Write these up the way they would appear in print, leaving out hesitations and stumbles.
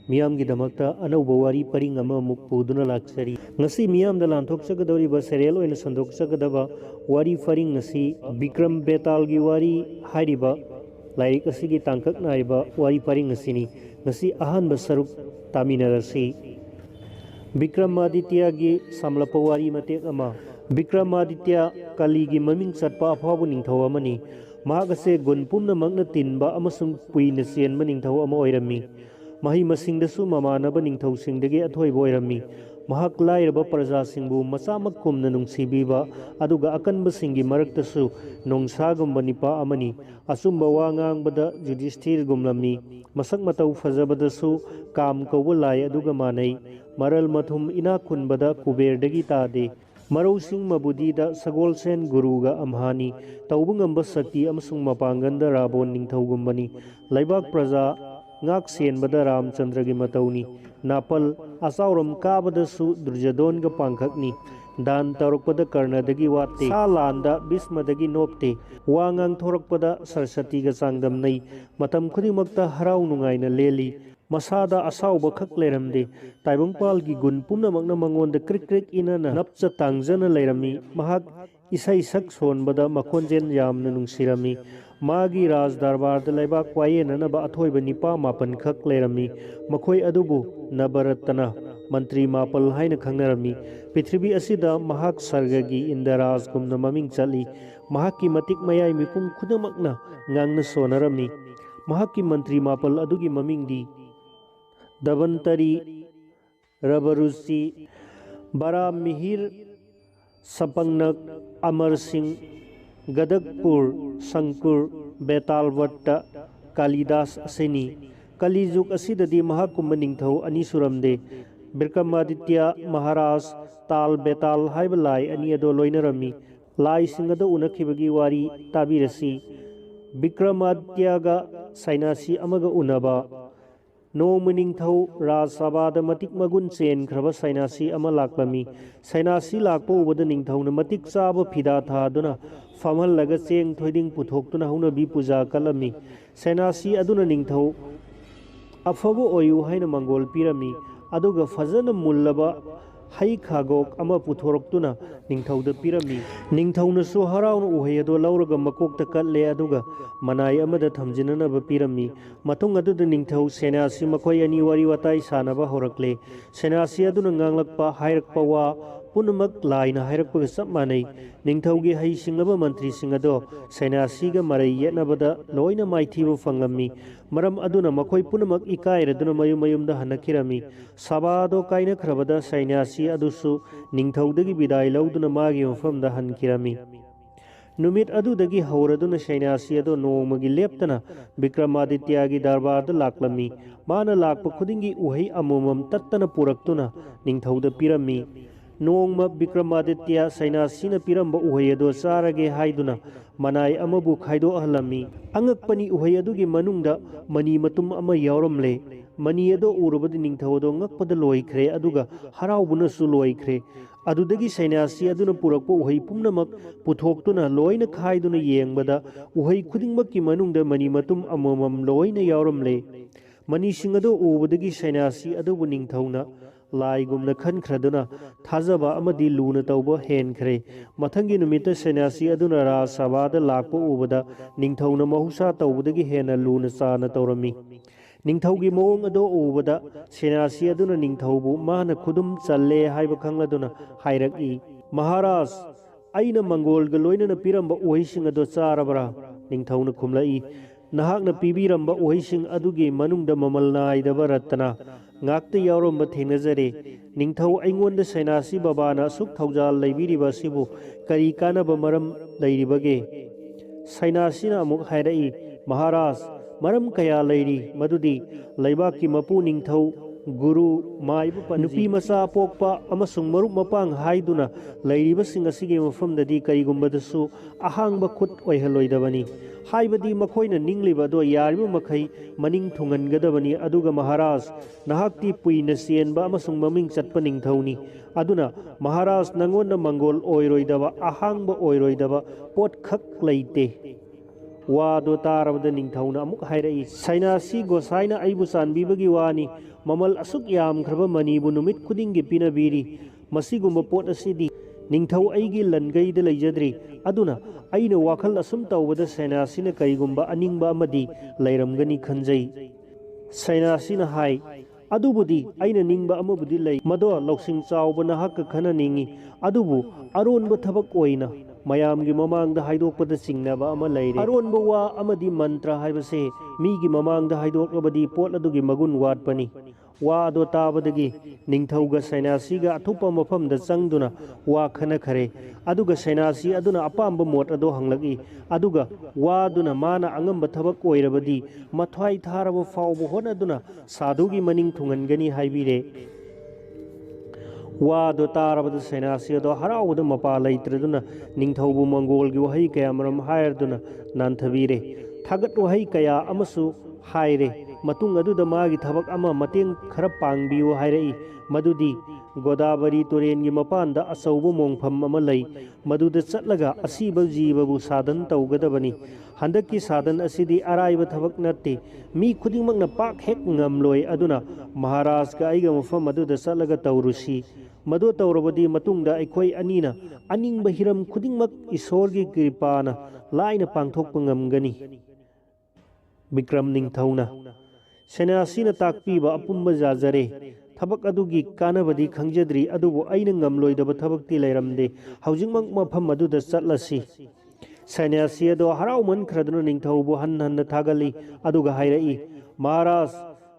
मियामगिदमक्ता अनौब वारी purring अममुक पुदुना लाक्चरी ngasi miyamda lanthokchagdoriba serial oina sandokchagdaba wari faring ngasi Bikram Betal gi wari hairiba lairik asigi tangkak naiba wari faring ngasini ngasi ahanba saruk taminarasi Vikramaditya gi samlapa wari matek ama Vikramaditya kali gi maming satpa afabu ningthau amani mahagase gunpumna magna tinba amasung puina sienba ningthau ama oirami mahi masingdasu mamanaba ningthausingdagi athoiba oirami mahak lairaba prajasingbu masamak kumna nungsibiba aduga akanbasingi maraktasu nongságumba nipa amani asumba wa ngangbada Yudhishthir gumlamni masak matau fajabadasu kam kauba lai aduga manai maral mathum ina khunbada kuberdagi tade marosing mabudida sagolsen guruga amhani taubungamba sakti amasung mapanganda rabon ningthaugumbani laibak praja ngak senbada Ramchandra gi matauni napal asauram kabadasu Duryodhan ga pangkhakni dan tarokpada Karnadagi watte salanda Bhismadagi nopte wangang thorakpada Sarasati ga sangdamnai matam khudimakta harau nungaina leli masada asauba khak leramde taibungpal gi gun pumnamakna mangonda krik krik inana napcha tangjana leirami mahak isai sak sonbada makhonjen yamna nungsirami magi raj darbar da laiba kwayen na ba athoiba nipa mapan khak leirami makhoi adubu nabaratana mantri mapal haina khangnarami prithvi asida mahak sargagi indaraj kumna maming chali mahakki matik mayai mipum khudamakna ngangna sonarami mahakki mantri mapal adugi mamingdi Davantari Rabarusi Baramihir Sapangnak Amar Singh Gadakpur Sankur Betalvatta Kalidas Asini Kalijuk Asidadi Mahakumba Ningthau Ani Suramde Birkamaditya Maharaj Tal Betal Haibalai Ani Ado Loinarami Lai Singada Unakibagi Wari Tabirasi Vikramadityaga Sainasi Amaga Unaba Noma ningthau Rajsabhada matik magun chen khraba sainasi ama laklami sainasi lakpa ubada ningthauna matik chaba phida thaduna famhal laga cheng thoiding puthoktuna hauna bi puja kalami sainasi aduna ningthau afabu oyu haina mangol pirami aduga fajana mullaba hai khagok ama puthoroktuna ningthauda pirami ningthauna su harauna uhayado lauraga makokta kalle aduga manai amada thamjinana ba pirami matung aduda ningthau senasi makhoi ani wari watai sanaba horakle senasi aduna nganglakpa hairakpa wa punamak laina hairakpa sap manai ningthaugi hai singlaba mantri singado senasi ga marai yetnabada loina maithibu fangami maram aduna makhoi punamak ikairaduna mayum-mayumda hanakirami sabado kaina khrabada senasi adusu ningthaudagi bidai lauduna magi mafamda hankirami numit adudagi hauraduna senasi ado nongmagi leptana Vikramaदित्य darbarda laklami mana lakpa khudingi uhai amumam tattana puraktuna ningthauda pirami nongma Vikramaदित्य sainasina piramba uhai ado charage haiduna manai amabu khaido ahlami angakpani uhai adugi manungda mani matum ama yauramle mani ado urubadi ningthaudo ngakpada loikhre aduga haraubuna su loikhre adudagi sainasi aduna purakpa uhai pumnamak puthoktuna loina khaiduna yengbada uhai khudingmakki manungda mani matum amamam loina yauramle mani singado ubadagi sainasi adubu ningthauna laigumna khankhraduna thajaba amadi luna tauba henkhre mathangi numita sainasi aduna Rajsabhada lakpa ubada ningthauna mahusa taubadagi hena luna chana taurami ningthaugi moong ado ubada senasi aduna ningthaubu mana khudum challe haiba khangladuna hairaki Maharaj aina mangol ga loinana piramba uhaising ado charabra ningthauna khumlai nahakna pibiramba uhaising adugi manungda mamal naidaba ratana ngakta yauramba thengnajare ningthau aingonda sainasi babana suk thaujal leibiriba sibu kari kanaba maram leiribage sainasina amuk hairai Maharaj maram kaya leiri madudi leibaki mapu ningthau guru maibu panupi masa pokpa amasung marup mapang haiduna leiriba singasigi mafamdadi karigumbadasu ahangba khut oihaloidabani haibadi makhoina ningliba do yarima makhai maning thungangadabani aduga Maharaj nahakti puina sienba amasung maming chatpa ningthauni aduna Maharaj nangonda mangol oiroidaba ahangba oiroidaba pot khak leite वादो तारबद निंगथौना अमुक हायरई सैनासी गोसाइना अइबु चानबीबगी वानी ममल असुक यामख्रब मनीबु नुमित खुदिंगी पिनबीरी मसीगुम्ब pot असिदी Ningthou अइगी लनगैद लैजद्री अदुना अइना वाखल assume तौबद सैनासीना कईगुम्ब अनिंगबा अमदी लैरमगनी खंजई सैनासीना हाय अदुबुदी अइना निंगबा अमबुदी लै मदो लौसिंग चावबना हक खना निंगी अदुबु अरोनब थबक ओइना मयामगी ममांगदा हाइदोकपद चिंगनबा अमा लैरे अरोनब वा अमदी मंत्र हाइबसे मीगी ममांगदा हाइदोकबदी पोट अदुगी मगुन वाटपनी वा अदो ताबदगी निंगथौगा सैनासीगा अथुपा मफमदा चंगदुना वा खनखरे अदुगा सैनासी अदुना अपाम्ब मोट अदो हंगलगी अदुगा वादुना माना अंगंब थबक ओइरबदी मथ्वाई थारब फावब होनदुना साधुगी मनिंग थुंगनगनी हाइबिरे वादो तारबद सैनासी अदो हराउद मपा लैत्रदुना निंगथौबु मंगोलगी वहई कया मरम हायरदुना नांथबीरे थागत वहई कया अमसु हायरे मतुंग अदुदा मागी थबक अमा मतेंग खरा पांगबियो हायरई मदुदी गोदावरी तुरेनगी मपानदा अचौबो मोंगफम अमा लई मदुदा चटलगा असीब जीवबु साधन तौगदबनी हंदकी साधन असिदी अराइब थबक नत्ते मी खुदिंगमकना पाक हेक ngamloi aduna महाराज का आइगा मफम अदुदा चटलगा तौरुसी मदो तौरबदी मतुंगदा अखोई अनीना अनिंग हिरम खुदिंगमक ईश्वरगी कृपाना लाइना पांगथोकप ngamgani विक्रम निंगथौना सैनासीना ताकपीबा अपुंब जाजरे थबक अदुगी कानबदी खंगजद्री अदुबु अइना ngamloidaba थबकती लैरमदे हौजिंगमक मफम अदुदा चटलसी सैनासी अदो हराउमन खरदुना निंगथौबु हन्न थागली अदुगा हायरई महाराज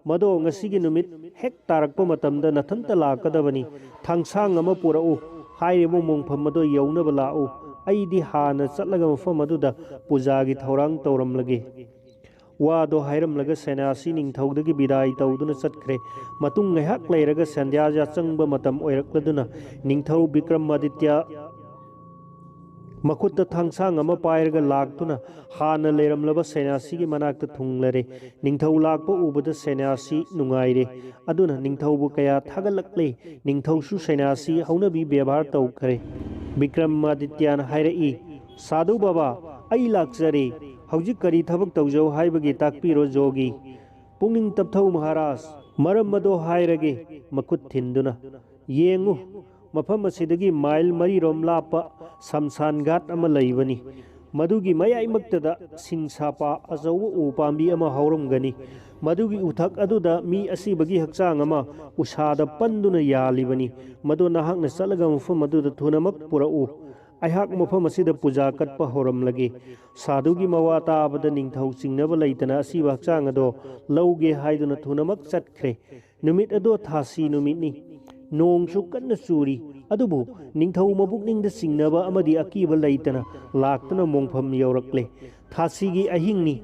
मदो ngasiगी नुमित हेक तारकपा मतमदा नथंता लाकदबनी थांगसांग अमा पुरउ हायरेबो मोंगफम मदो यौनबा लाउ अइदी हाना चटलगा मफम अदुदा पूजागी थौरांग तौरमलगे वादो हायरमलगा सैनासी निंगथौदगी बिदाई तौदुना चटख्रे मतुंग ngahak लैरगा संध्याजा चंगबा मतम ओइरक्लदुना निंगथौ विक्रमादित्य मखुत थांगसांग अमा पायरगा लाक्तुना हाना लैरमलबा सैनासीगी मनाक्ता थुंगलरे निंगथौ लाक्पा उबदा सैनासी नुंगाइरे अदुना निंगथौबु कया थागलक्ले निंगथौसु सैनासी हौनबी व्यवहार तौखरे विक्रमादित्यन हायरई साधु बाबा अई लाक्जरे हौजिक करी थबक तौजौ हाइबगी ताकपीरो जोगी पुंगिंग तपथौ महाराज मरम मदो हायरगे मकुत थिंदुना येंगु मफम असिदगी माइल मरीरोम लापा समसान घाट अमा लैबनी मदुगी मयाइमक्तदा सिंसापा अचौब उ पांबी अमा हौरमगनी मदुगी उथक अदुदा मी असिबगी हक्चांग अमा उसादा पंदुना यालिबनी मदो नाहकना चलगा मफम अदुदा थुनमक पुरउ अहाक मफम असिदा पूजा कटपा हौरमलगे साधुगी मवा ताबदा निंगथौ चिंगनबा लैतना असिबा हक्चांग अदो लौगे हाइदुना थुनमक चटख्रे नुमित अदो थासी नुमितनी नोंगसु कन्ना चूरी अदुबु निंगथौ मबुकनिंगदा चिंगनबा अमदी अकीबा लैतना लाक्तुना मोंगफम यौरक्ले थासीगी अहिंगनी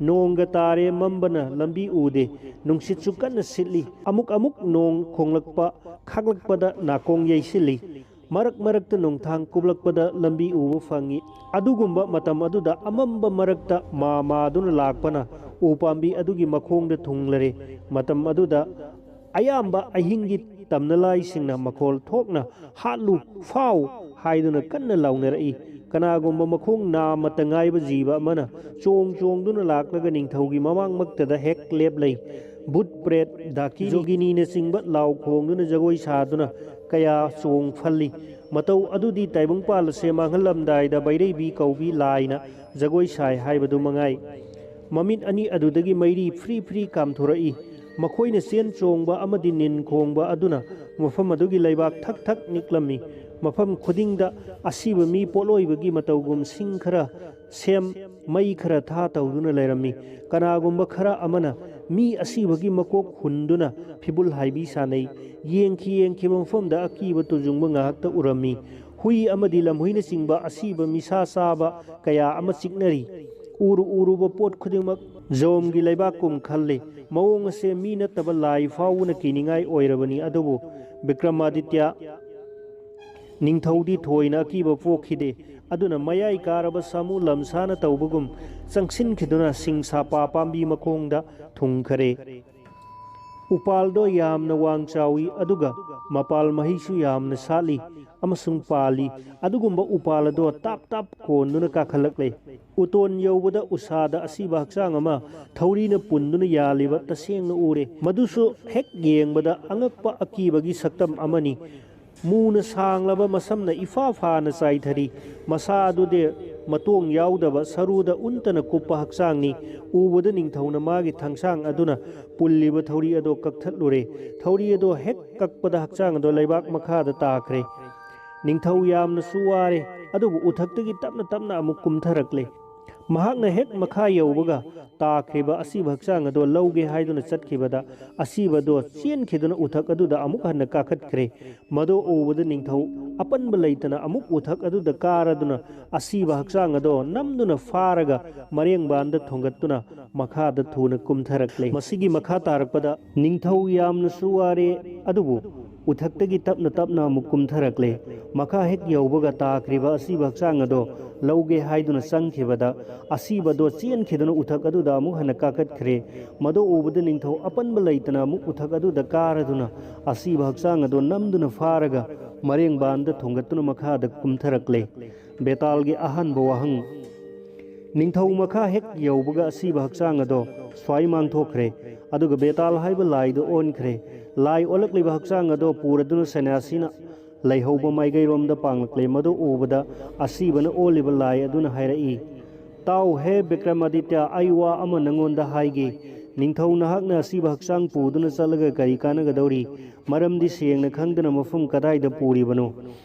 नोंगा तारे मम्बना लंबी उदे नुंगसितसु कन्ना सिटली अमुक अमुक नोंग खोंगलक्पा खागलक्पदा नाकोंग यैसिली मरक मरकता नोंथांग कुबलक्पदा लंबी उबु फंगी अदुगुंबा मतम अदुदा अमंबा मरकता मामादुना लाक्पना उपांबी अदुगी मखोंगदा थुंगलरे मतम अदुदा अयाम्बा अहिंगी तमनलाई सिंगना मखोल थोकना हालू फाव हाइदुना कन्ना लाउनरई कनागुंबा मखोंग नामता ngaइबा जीवा मना चोंग चोंगदुना लाक्लगा निंगथौगी ममांग मक्तदा हेक लेपलै भूत प्रेत दाकी जोगिनी ने सिंगबा लाउ खोंगदुना जगोई सादुना कया चोंग फल्ली मतौ अदुदी ताइबंग पाल से मांगलमदाइदा बैरैबी कौबी लाइना जगोई साइ हाइबदु मंगाई ममित अनि अदुदगी Mary free free कामथोरई मखोइना Sen Chongba अमदि निन खोंगबा अदुना मफम अदुगी लैबाक थक थक निकलमी मफम खुदिंगदा असीबा मी पोलोइबगी मतौगुम सिंग खरा सेम मई खरा था तौदुना लैरमी कनागुंबा खरा अमना मी असीबगी मकोक हुंदुना फिबुल हाइबी सानै येंखी मफमदा अकीबा तुजुंगबा ngahakta उरमी हुई अमदि लमहुइना चिंगबा असीबा मिसा साबा कया अमा चिकनरी उरुबा पोट खुदिंगमक जोमगी लैबाकुम खल्ले मवोंग से मी नतबा लाई फाउना किनिंगाई ओइरबनी अदुबु विक्रमादित्य निंगथौदी थोइना अकीबा पोखिदे अदुना मयाई कारबा सामु लमसाना तौबगुम चंगसिनखिदुना सिंसापा पांबी मखोंगदा थुंगखरे ꯎꯄꯥꯜꯗꯣ ꯌꯥꯝꯅ ꯋꯥꯡ ꯆꯥꯎꯏ ꯑꯗꯨꯒ ꯃꯄꯥꯜ ꯃꯍꯩꯁꯨ ꯌꯥꯝꯅ ꯁꯥꯠꯂꯤ ꯑꯃꯁꯨꯡ ꯄꯥꯜꯂꯤ ꯑꯗꯨꯒꯨꯝꯕ ꯎꯄꯥꯜ ꯑꯗꯣ ꯇꯥꯞ ꯇꯥꯞ ꯀꯣꯟꯗꯨꯅ ꯀꯥꯈꯠꯂꯛꯂꯦ ꯎꯇꯣꯟ ꯌꯧꯕꯗ ꯎꯁꯥꯗ ꯑꯁꯤꯕ ꯍꯛꯆꯥꯡ ꯑꯃ ꯊꯧꯔꯤꯅ ꯄꯨꯟꯗꯨꯅ ꯌꯥꯜꯂꯤꯕ ꯇꯁꯦꯡꯅ ꯎꯔꯦ ꯃꯗꯨꯁꯨ ꯍꯦꯛ ꯌꯦꯡꯕꯗ ꯑꯉꯛꯄ ꯑꯀꯤꯕꯒꯤ ꯁꯛꯇꯝ ꯑꯃꯅꯤ ꯃꯨꯅ ꯁꯥꯡꯂꯕ ꯃꯁꯝꯅ ꯏꯐꯥ ꯐꯥꯅ ꯆꯥꯏꯊꯔꯤ ꯃꯁꯥ ꯑꯗꯨꯗꯤ ꯃꯇꯣꯡ ꯌꯥꯎꯗꯕ ꯁꯔꯨꯗ ꯎꯟꯇꯅ ꯀꯨꯞꯄ ꯍꯛꯆꯥꯡꯅꯤ ꯎꯕꯗ ꯅꯤꯡꯊꯧꯅ ꯃꯥꯒꯤ ꯊꯥꯡꯁꯥꯡ ꯑꯗꯨꯅ ꯄꯨꯜꯂꯤꯕ ꯊꯧꯔꯤ ꯑꯗꯣ ꯀꯛꯊꯠꯂꯨꯔꯦ ꯊꯧꯔꯤ ꯑꯗꯣ ꯍꯦꯛ ꯀꯛꯄꯗ ꯍꯛꯆꯥꯡ ꯑꯗꯣ ꯂꯩꯕꯥꯛ ꯃꯈꯥꯗ ꯇꯥꯈ꯭ꯔꯦ ꯅꯤꯡꯊꯧ ꯌꯥꯝꯅꯁꯨ ꯋꯥꯔꯦ ꯑꯗꯨꯕꯨ ꯎꯊꯛꯇꯒꯤ ꯇꯞꯅ ꯇꯞꯅ ꯑꯃꯨꯛ ꯀꯨꯝꯊꯔꯛꯂꯦ ꯃꯍꯥꯛꯅ ꯍꯦꯛ ꯃꯈꯥ ꯌꯧꯕꯒ ꯇꯥꯈ꯭ꯔꯤꯕ ꯑꯁꯤꯕ ꯍꯛꯆꯥꯡ ꯑꯗꯣ ꯂꯧꯒꯦ ꯍꯥꯏꯗꯨꯅ ꯆꯠꯈꯤꯕꯗ ꯑꯁꯤꯕꯗꯣ ꯆꯦꯟꯈꯤꯗꯨꯅ ꯎꯊꯛ ꯑꯗꯨꯗ ꯑꯃꯨꯛ ꯍꯟꯅ ꯀꯥꯈꯠꯈ꯭ꯔꯦ ꯃꯗꯨ ꯎꯕꯗ ꯅꯤꯡꯊꯧ ꯑꯄꯟꯕ ꯂꯩꯇꯅ ꯑꯃꯨꯛ ꯎꯊꯛ ꯑꯗꯨꯗ ꯀꯥꯔꯗꯨꯅ ꯑꯁꯤꯕ ꯍꯛꯆꯥꯡ ꯑꯗꯣ ꯅꯝꯗꯨꯅ ꯐꯥꯔꯒ ꯃꯔꯦꯡꯕꯥꯟꯗ ꯊꯣꯡꯒꯠꯇꯨꯅ ꯃꯈꯥꯗ ꯊꯨꯅ ꯀꯨꯝꯊꯔꯛꯂꯦ ꯃꯁꯤꯒꯤ ꯃꯈꯥ ꯇꯥꯔꯛꯄꯗ ꯅꯤꯡꯊꯧ ꯌꯥꯝꯅꯁꯨ ꯋꯥꯔꯦ ꯑꯗꯨꯕु ꯎꯊꯛꯇꯒꯤ ꯇꯞꯅ ꯇꯞꯅ ꯑꯃꯨꯛ ꯀꯨꯝꯊꯔꯛꯂꯦ ꯃꯈꯥ ꯍꯦꯛ ꯌꯧꯕꯒ ꯇꯥꯈ꯭ꯔꯤꯕ ꯑꯁꯤꯕ ꯍꯛꯆꯥꯡ ꯑꯗꯣ ꯂꯧꯒꯦ ꯍꯥꯏꯗꯨꯅ ꯆꯪꯈꯤꯕꯗ ꯑꯁꯤꯕꯗꯣ ꯆꯦꯟꯈꯤꯗꯨꯅ ꯎꯊꯛ ꯑꯗꯨꯗ ꯑꯃꯨꯛ ꯍꯟꯅ ꯀꯥꯈꯠꯈ꯭ꯔꯦ ꯃꯗꯨ ꯎꯕꯗ ꯅꯤꯡꯊꯧ ꯑꯄꯟꯕ ꯂꯩꯇꯅ ꯑꯃꯨꯛ ꯎꯊꯛ ꯑꯗꯨꯗ ꯀꯥꯔꯗꯨꯅ ꯑꯁꯤꯕ ꯍꯛꯆꯥꯡ ꯑꯗꯣ ꯅꯝꯗꯨꯅ ꯐꯥꯔꯒ ꯃꯔꯦꯡꯕꯥꯟꯗ ꯊꯣꯡꯒꯠꯇꯨꯅ ꯃꯈꯥꯗ ꯀꯨꯝꯊꯔꯛꯂꯦ ꯕꯦꯇꯥꯜꯒꯤ ꯑꯍꯥꯟꯕ ꯋꯥꯍꯪ ꯅꯤꯡꯊꯧ ꯃꯈꯥ ꯍꯦꯛ ꯌꯧꯕꯒ ꯑꯁꯤꯕ ꯍꯛꯆꯥꯡ ꯑꯗꯣ ꯁ꯭ꯋꯥꯏ ꯃꯥꯡꯊꯣꯛꯈ꯭ꯔꯦ ꯑꯗꯨꯒ ꯕꯦꯇꯥꯜ ꯍꯥꯏꯕ ꯂꯥꯏꯗꯣ ꯑꯣꯟꯈ꯭ꯔꯦ ꯂꯥꯏ ꯑꯣꯜꯂꯛꯂꯤꯕ ꯍꯛꯆꯥꯡ ꯑꯗꯣ ꯄꯨꯔꯗꯨꯅ ꯁꯟꯅ꯭ꯌꯥꯁꯤꯅ ꯂꯩꯍꯧꯕ ꯃꯥꯏꯀꯩꯔꯣꯝꯗ ꯄꯥꯡꯂꯛꯂꯦ ꯃꯗꯨ ꯎꯕꯗ ꯑꯁꯤꯕꯅ ꯑꯣꯜꯂꯤꯕ ꯂꯥꯏ ꯑꯗꯨꯅ ꯍꯥꯏꯔꯛꯏ ꯇꯥꯎ ꯍꯦ ꯕꯤꯀ꯭ꯔꯃꯥꯗꯤꯇ꯭ꯌ ꯑꯩ ꯋꯥ ꯑꯃ ꯅꯉꯣꯟꯗ ꯍꯥꯏꯒꯦ ꯅꯤꯡꯊꯧ ꯅꯍꯥꯛꯅ ꯑꯁꯤꯕ ꯍꯛꯆꯥꯡ ꯄꯨꯗꯨꯅ ꯆꯠꯂꯒ ꯀꯔꯤ ꯀꯥꯟꯅꯒꯗꯧꯔꯤ ꯃꯔꯝꯗꯤ ꯁꯦꯡꯅ ꯈꯪꯗꯅ ꯃꯐꯝ ꯀꯗꯥꯏꯗ ꯄꯨꯔꯤꯕꯅꯣ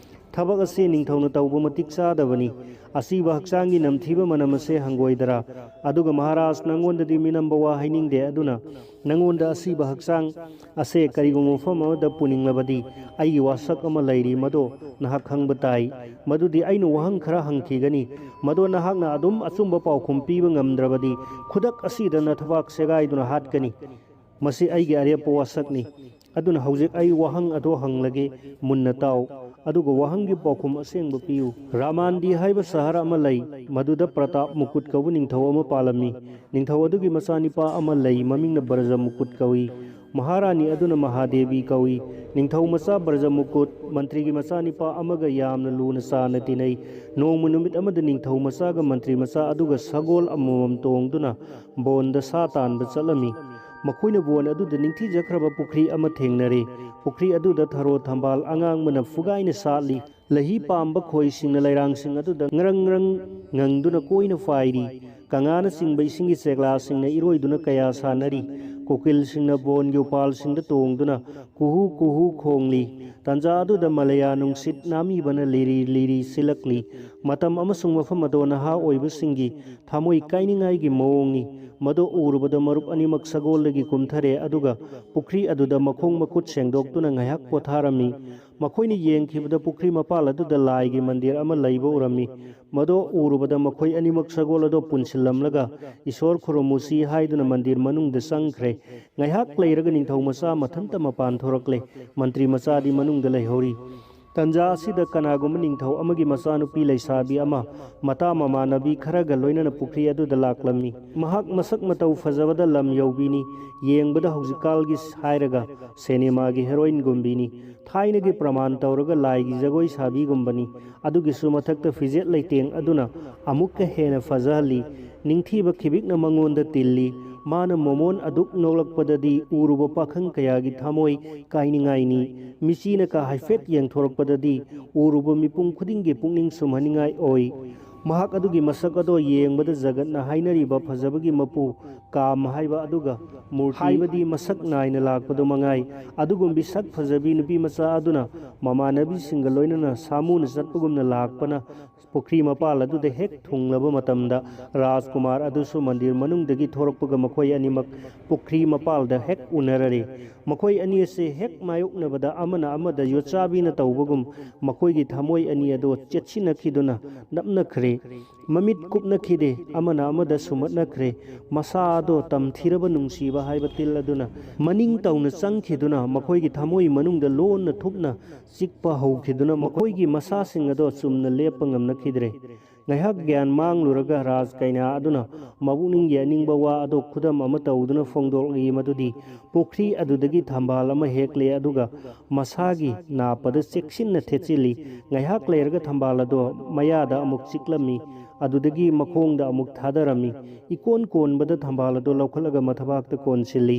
ꯊꯕꯛ ꯑꯁꯤ ꯅꯤꯡꯊꯧꯅ ꯇꯧꯕ ꯃꯇꯤꯛ ꯆꯥꯗꯕꯅꯤ ꯑꯁꯤꯕ ꯍꯛꯆꯥꯡꯒꯤ ꯅꯝꯊꯤꯕ ꯃꯅꯝ ꯑꯁꯦ ꯍꯪꯒꯣꯏꯗꯔꯥ ꯑꯗꯨꯒ ꯃꯍꯥꯔꯥꯖ ꯅꯉꯣꯟꯗꯗꯤ ꯃꯤꯅꯝꯕ ꯋꯥ ꯍꯥꯏꯅꯤꯡꯗꯦ ꯑꯗꯨꯅ ꯅꯉꯣꯟꯗ ꯑꯁꯤꯕ ꯍꯛꯆꯥꯡ ꯑꯁꯦ ꯀꯔꯤꯒꯨꯝꯕ ꯃꯐꯝ ꯑꯃꯗ ꯄꯨꯅꯤꯡꯂꯕꯗꯤ ꯑꯩꯒꯤ ꯋꯥꯁꯛ ꯑꯃ ꯂꯩꯔꯤ ꯃꯗꯣ ꯅꯍꯥꯛ ꯈꯪꯕ ꯇꯥꯏ ꯃꯗꯨꯗꯤ ꯑꯩꯅ ꯋꯥꯍꯪ ꯈꯔ ꯍꯪꯈꯤꯒꯅꯤ ꯃꯗꯣ ꯅꯍꯥꯛꯅ ꯑꯗꯨꯝ ꯑꯆꯨꯝꯕ ꯄꯥꯎꯈꯨꯝ ꯄꯤꯕ ꯉꯝꯗ꯭ꯔꯕꯗꯤ ꯈꯨꯗꯛ ꯑꯁꯤꯗ ꯅꯊꯕꯥꯛ ꯁꯦꯒꯥꯏꯗꯨꯅ ꯍꯥꯠꯀꯅꯤ ꯃꯁꯤ ꯑꯩꯒꯤ ꯑꯔꯦꯞꯄ ꯋꯥꯁꯛꯅꯤ ꯑꯗꯨꯅ ꯍꯧꯖꯤꯛ ꯑꯩ ꯋꯥꯍꯪ ꯑꯗꯣ ꯍꯪꯂꯒꯦ ꯃꯨꯟꯅ ꯇꯥꯎ ꯑꯗꯨꯒ ꯋꯥꯍꯪꯒꯤ ꯄꯥꯎꯈꯨꯝ ꯑꯁꯦꯡꯕ ꯄꯤꯌꯨ ꯔꯥꯃꯥꯟꯗꯤ ꯍꯥꯏꯕ ꯁꯍꯔ ꯑꯃ ꯂꯩ ꯃꯗꯨꯗ ꯄ꯭ꯔꯇꯥꯞ ꯃꯨꯀꯨꯠ ꯀꯧꯕ ꯅꯤꯡꯊꯧ ꯑꯃ ꯄꯥꯜꯂꯝꯃꯤ ꯅꯤꯡꯊꯧ ꯑꯗꯨꯒꯤ ꯃꯆꯥꯅꯤꯄꯥ ꯑꯃ ꯂꯩ ꯃꯃꯤꯡꯅ ꯕ꯭ꯔꯖ ꯃꯨꯀꯨꯠ ꯀꯧꯏ ꯃꯍꯥꯔꯥꯅꯤ ꯑꯗꯨꯅ ꯃꯍꯥꯗꯦꯕꯤ ꯀꯧꯏ ꯅꯤꯡꯊꯧ ꯃꯆꯥ ꯕ꯭ꯔꯖ ꯃꯨꯀꯨꯠ ꯃꯟꯇ꯭ꯔꯤꯒꯤ ꯃꯆꯥꯅꯤꯄꯥ ꯑꯃꯒ ꯌꯥꯝꯅ ꯂꯨꯅ ꯆꯥꯟꯅ ꯇꯤꯟꯅꯩ ꯅꯣꯡꯃ ꯅꯨꯃꯤꯠ ꯑꯃꯗ ꯅꯤꯡꯊꯧ ꯃꯆꯥꯒ ꯃꯟꯇ꯭ꯔꯤ ꯃꯆꯥ ꯑꯗꯨꯒ ꯁꯒꯣꯜ ꯑꯃꯃꯝ ꯇꯣꯡꯗꯨꯅ ꯕꯣꯟꯗ ꯁꯥ ꯇꯥꯟꯕ ꯆꯠꯂꯝꯃꯤ ꯃꯈꯣꯏꯅ ꯕꯣꯟ ꯑꯗꯨꯗ ꯅꯤꯡꯊꯤꯖꯈ꯭ꯔꯕ ꯄꯨꯈ꯭ꯔꯤ ꯑꯃ ꯊꯦꯡꯅꯔꯦ ꯄꯨꯈ꯭ꯔꯤ ꯑꯗꯨꯗ ꯊꯔꯣ ꯊꯝꯕꯥꯜ ꯑꯉꯥꯡꯕꯅ ꯐꯨꯒꯥꯏꯅ ꯁꯥꯠꯂꯤ ꯂꯍꯤ ꯄꯥꯝꯕ ꯈꯣꯏꯁꯤꯡꯅ ꯂꯩꯔꯥꯡꯁꯤꯡ ꯑꯗꯨꯗ ꯉꯔꯪ ꯉꯔꯪ ꯉꯪꯗꯨꯅ ꯀꯣꯏꯅ ꯐꯥꯏꯔꯤ ꯀꯪꯉꯥꯅꯆꯤꯡꯕ ꯏꯁꯤꯡꯒꯤ ꯆꯦꯛꯂꯥꯁꯤꯡꯅ ꯏꯔꯣꯏꯗꯨꯅ ꯀꯌꯥ ꯁꯥꯟꯅꯔꯤ ꯀꯣꯀꯤꯜꯁꯤꯡꯅ ꯕꯣꯟꯒꯤ ꯎꯄꯥꯜꯁꯤꯡꯗ ꯇꯣꯡꯗꯨꯅ ꯀꯨꯍꯨ ꯀꯨꯍꯨ ꯈꯣꯡꯂꯤ ꯇꯟꯖꯥ ꯑꯗꯨꯗ ꯃꯂꯌꯥ ꯅꯨꯡꯁꯤꯠ ꯅꯥꯃꯤꯕꯅ ꯂꯤꯔꯤ ꯂꯤꯔꯤ ꯁꯤꯜꯂꯛꯂꯤ ꯃꯇꯝ ꯑꯃꯁꯨꯡ ꯃꯐꯝ ꯑꯗꯣ ꯅꯍꯥ ꯑꯣꯏꯕꯁꯤꯡꯒꯤ ꯊꯃꯣꯏ ꯀꯥꯏꯅꯤꯡꯉꯥꯏꯒꯤ ꯃꯑꯣꯡꯅꯤ ꯃꯗꯨ ꯎꯔꯨꯕꯗ ꯃꯔꯨꯞ ꯑꯅꯤꯃꯛ ꯁꯒꯣꯜꯗꯒꯤ ꯀꯨꯝꯊꯔꯦ ꯑꯗꯨꯒ ꯄꯨꯈ꯭ꯔꯤ ꯑꯗꯨꯗ ꯃꯈꯣꯡ ꯃꯈꯨꯠ ꯁꯦꯡꯗꯣꯛꯇꯨꯅ ꯉꯥꯏꯍꯥꯛ ꯄꯣꯊꯥꯔꯝꯃꯤ ꯃꯈꯣꯏꯅ ꯌꯦꯡꯈꯤꯕꯗ ꯄꯨꯈ꯭ꯔꯤ ꯃꯄꯥꯜ ꯑꯗꯨꯗ ꯂꯥꯏꯒꯤ ꯃꯟꯗꯤꯔ ꯑꯃ ꯂꯩꯕ ꯎꯔꯝꯃꯤ ꯃꯗꯨ ꯎꯔꯨꯕꯗ ꯃꯈꯣꯏ ꯑꯅꯤꯃꯛ ꯁꯒꯣꯜ ꯑꯗꯣ ꯄꯨꯟꯁꯤꯜꯂꯝꯂꯒ ꯏꯁꯣꯔ ꯈꯨꯔꯨꯝꯃꯨꯁꯤ ꯍꯥꯏꯗꯨꯅ ꯃꯟꯗꯤꯔ ꯃꯅꯨꯡꯗ ꯆꯪꯈ꯭ꯔꯦ ꯉꯥꯏꯍꯥꯛ ꯂꯩꯔꯒ ꯅꯤꯡꯊꯧ ꯃꯆꯥ ꯃꯊꯟꯇ ꯃꯄꯥꯟ ꯊꯣꯔꯛꯂꯦ ꯃꯟꯇ꯭ꯔꯤ ꯃꯆꯥꯗꯤ ꯃꯅꯨꯡꯗ ꯂꯩꯍꯧꯔꯤ ꯇꯟꯖꯥ ꯑꯁꯤꯗ ꯀꯅꯥꯒꯨꯝꯕ ꯅꯤꯡꯊꯧ ꯑꯃꯒꯤ ꯃꯆꯥꯅꯨꯄꯤ ꯂꯩꯁꯥꯕꯤ ꯑꯃ ꯃꯇꯥ ꯃꯃꯥꯟꯅꯕꯤ ꯈꯔꯒ ꯂꯣꯏꯅꯅ ꯄꯨꯈ꯭ꯔꯤ ꯑꯗꯨꯗ ꯂꯥꯛꯂꯝꯃꯤ ꯃꯍꯥꯛ ꯃꯁꯛ ꯃꯇꯧ ꯐꯖꯕꯗ ꯂꯝ ꯌꯧꯕꯤꯅꯤ ꯌꯦꯡꯕꯗ ꯍꯧꯖꯤꯛꯀꯥꯜꯒꯤ ꯍꯥꯏꯔꯒ ꯁꯦꯅꯦꯃꯥꯒꯤ ꯍꯦꯔꯣꯏꯟꯒꯨꯝꯕꯤꯅꯤ ꯊꯥꯏꯅꯒꯤ ꯄ꯭ꯔꯃꯥꯟ ꯇꯧꯔꯒ ꯂꯥꯏꯒꯤ ꯖꯒꯣꯏ ꯁꯥꯕꯤꯒꯨꯝꯕꯅꯤ ꯑꯗꯨꯒꯤꯁꯨ ꯃꯊꯛꯇ ꯐꯤꯖꯦꯠ ꯂꯩꯇꯦꯡ ꯑꯗꯨꯅ ꯑꯃꯨꯛꯀ ꯍꯦꯟꯅ ꯐꯖꯍꯜꯂꯤ ꯅꯤꯡꯊꯤꯕ ꯈꯤꯕꯤꯛꯅ ꯃꯉꯣꯟꯗ ꯇꯤꯜꯂꯤ ꯃꯥꯅ ꯃꯣꯃꯣꯟ ꯑꯗꯨꯛ ꯅꯣꯛꯂꯛꯄꯗꯗꯤ ꯎꯔꯨꯕ ꯄꯥꯈꯪ ꯀꯌꯥꯒꯤ ꯊꯃꯣꯏ ꯀꯥꯏꯅꯤꯡꯉꯥꯏꯅꯤ ꯃꯤꯆꯤꯅꯀ ꯍꯥꯏꯐꯦꯠ ꯌꯦꯡꯊꯣꯔꯛꯄꯗꯗꯤ ꯎꯔꯨꯕ ꯃꯤꯄꯨꯝ ꯈꯨꯗꯤꯡꯒꯤ ꯄꯨꯛꯅꯤꯡ ꯁꯨꯝꯍꯟꯅꯤꯡꯉꯥꯏ ꯑꯣꯏ ꯃꯍꯥꯛ ꯑꯗꯨꯒꯤ ꯃꯁꯛ ꯑꯗꯣ ꯌꯦꯡꯕꯗ ꯖꯒꯠꯅ ꯍꯥꯏꯅꯔꯤꯕ ꯐꯖꯕꯒꯤ ꯃꯄꯨ ꯀꯥꯝ ꯍꯥꯏꯕ ꯑꯗꯨꯒ ꯃꯨꯔꯇꯤ ꯍꯥꯏꯕꯗꯤ ꯃꯁꯛ ꯅꯥꯏꯅ ꯂꯥꯛꯄꯗꯨ ꯃꯉꯥꯏ ꯑꯗꯨꯒꯨꯝꯕꯤ ꯁꯛ ꯐꯖꯕꯤ ꯅꯨꯄꯤ ꯃꯆꯥ ꯑꯗꯨꯅ ꯃꯃꯥꯟꯅꯕꯤꯁꯤꯡꯒ ꯂꯣꯏꯅꯅ ꯁꯥꯃꯨꯅ ꯆꯠꯄꯒꯨꯝꯅ ꯂꯥꯛꯄꯅ ꯄꯨꯈ꯭ꯔꯤ ꯃꯄꯥꯜ ꯑꯗꯨꯗ ꯍꯦꯛ ꯊꯨꯡꯂꯕ ꯃꯇꯝꯗ ꯔꯥꯖꯀꯨꯃꯥꯔ ꯑꯗꯨꯁꯨ ꯃꯟꯗꯤꯔ ꯃꯅꯨꯡꯗꯒꯤ ꯊꯣꯔꯛꯄꯒ ꯃꯈꯣꯏ ꯑꯅꯤꯃꯛ ꯄꯨꯈ꯭ꯔꯤ ꯃꯄꯥꯜꯗ ꯍꯦꯛ ꯎꯅꯔꯔꯦ ꯃꯈꯣꯏ ꯑꯅꯤ ꯑꯁꯤ ꯍꯦꯛ ꯃꯥꯌꯣꯛꯅꯕꯗ ꯑꯃꯅ ꯑꯃꯗ ꯌꯣꯠꯆꯥꯕꯤꯅ ꯇꯧꯕꯒꯨം ꯃꯈꯣꯏꯒꯤ ꯊꯃꯣꯏ ꯑꯅꯤ ꯑꯗꯣ ꯆꯦꯠꯁꯤꯟꯅꯈꯤꯗꯨꯅ ꯅꯞꯅꯈ꯭ꯔꯦ ꯃꯃꯤꯠ ꯀꯨꯞꯅꯈꯤꯗꯦ ꯑꯃꯅ ꯑꯃꯗ ꯁꯨꯝꯍꯠꯅꯈ꯭ꯔꯦ ꯃꯁꯥ ꯑꯗꯣ ꯇꯝꯊꯤꯔꯕ ꯅꯨꯡꯁꯤꯕ ꯍꯥꯏꯕ ꯇꯤꯜ ꯑꯗꯨꯅ ꯃꯅꯤꯡ ꯇꯧꯅ ꯆꯪꯈꯤꯗꯨꯅ ꯃꯈꯣꯏꯒꯤ ꯊꯃꯣꯏ ꯃꯅꯨꯡꯗ ꯂꯣꯟꯅ ꯊꯨꯞꯅ ꯆꯤꯛꯄ ꯍꯧꯈꯤꯗꯨꯅ ꯃꯈꯣꯏꯒꯤ ꯃꯁꯥꯁꯤꯡ ꯑꯗꯣ ꯆꯨꯝꯅ ꯂꯦꯞꯄ ꯉꯝꯅꯈꯤꯗ꯭ꯔꯦ ngahak gyan mangluraga raj kaina aduna mabuning yaning bawa ado khudam ama tawduna fongdol gi madudi pokri adudagi thambal ama hekle aduga masagi napada section na thechili ngahak lerga thambal ado mayada amuk chiklami adudagi makhongda amuk thadarami ikon konbada thambal ado laukhalaga mathabakta konsili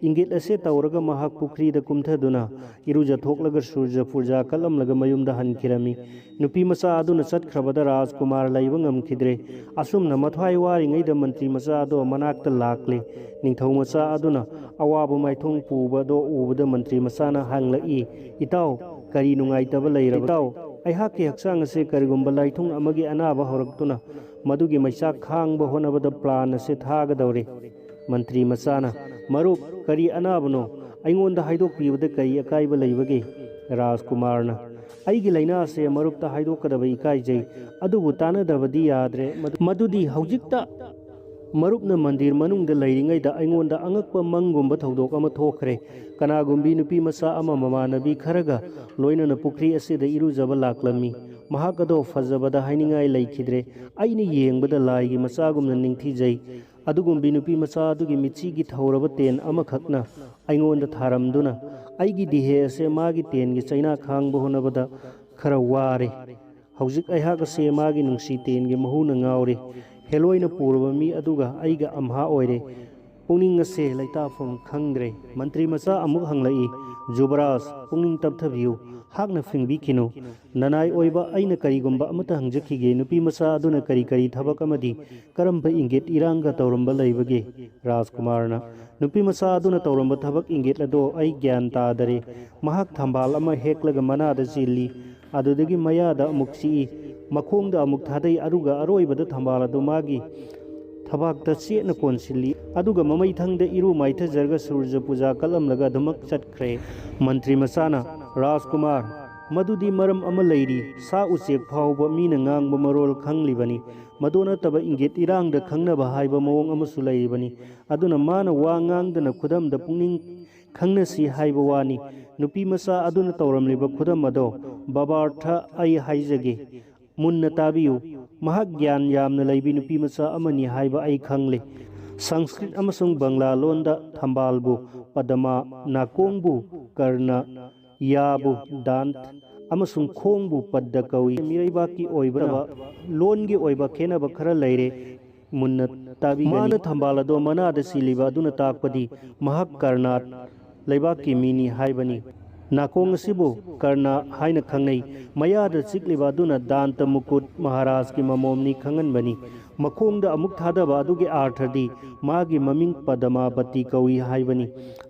ingit ase tawraga mahak pokri da kumthaduna iruja thoklaga surja purja kalamlaga mayumda hankirami nupi masa aduna satkrabada rajkumar laiba ngamkhidre asumna mathwai waringai da mantri masa ado manakta lakle ningthau masa aduna awaba maithong puba do ubada mantri masana hanglai itaw kari nungai taba leiraba itaw aihak ki haksang ase karigumba laithong amagi anaba horaktuna madugi maisa khangba honabada plan ase thaga dawre mantri masana marup kari anabno aingonda haidok pibada kari akaiba leibage rajkumarna aigi laina se marupta haidokadaba ikaijai adubu tanadabadi yadre madudi haujikta marupna mandir manungda leiringaida aingonda angakpa mangumba thodok ama thokre kanagumbi nupi masa ama mamanabi kharaga loinana pukri asida irujaba laklami mahakado fazabada hainingai leikhidre aini yengbada laigi masagumna ningthijai adugumbi nupi masa adugi michigi thauraba ten ama khakna aingonda tharamduna aigi dihe ase magi ten gi chaina khangba honabada khara ware haujik aihak ase magi nungsi ten gi mahuna ngaure heloina purba mi aduga aiga amha oire pungning ase laitafam khangdre mantri masa amuk hanglai jubaras pungning tapthabiu hakna fingbi kinu nanai oiba aina karigumba amata hangjakhige nupi masa aduna kari kari thabak amadi karamba inget iranga tawramba leibage rajkumarna nupi masa aduna tawramba thabak inget lado ai gyan tadare mahak thambal ama heklaga manada jilli adudagi mayada amuksi makhongda amuk thadai aruga aroibada thambal adu magi thabakta chena konsilli aduga mamai thangda iru maitha jarga surja puja kalamlaga dhamak chatkhre mantri masana rajkumar madudi maram ama leiri sa uchek phauba mina ngangba marol khanglibani madona taba inget irangda khangnaba haiba mawong amasu leibani aduna mana wa ngangdana khudamda pungning khangnasi haiba wani nupi masa aduna tawramliba khudam ado babartha ai haijage munna tabiyu mahak gyan yamna leibi nupi masa amani haiba ai khangle sanskrit amasung bangla londa thambalbu padama nakongbu karna yabu dant amasung khongbu padda kawi miraibaki oibra longi oiba khenaba khara leire munna tabi mana thambala do manada siliba aduna takpadi mahak karnat leibaki mini haibani nakong asibu karna haina khangnei mayada chikliba aduna danta mukut maharaj ki mamomni khangan bani makhongda amuk thadaba adugi arthadi magi maming padamapati kawi haibani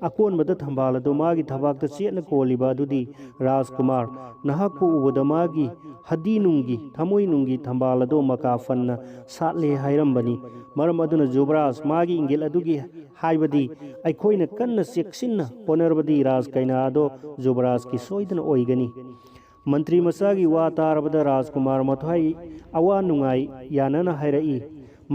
akon bada thambala do magi thabakta chena koliba adudi rajkumar nahakpu ubada magi hadinungi thamoinungi thambala do maka fanna satle hairambani maram aduna jubras magi ingel adugi haibadi aikhoina kanna seksinna honorabadi raj kaina ado jubras ki soidana oigani मंत्री मसागी वा तारबदा राजकुमार मथाई अवा नुंगाई यानना हायरई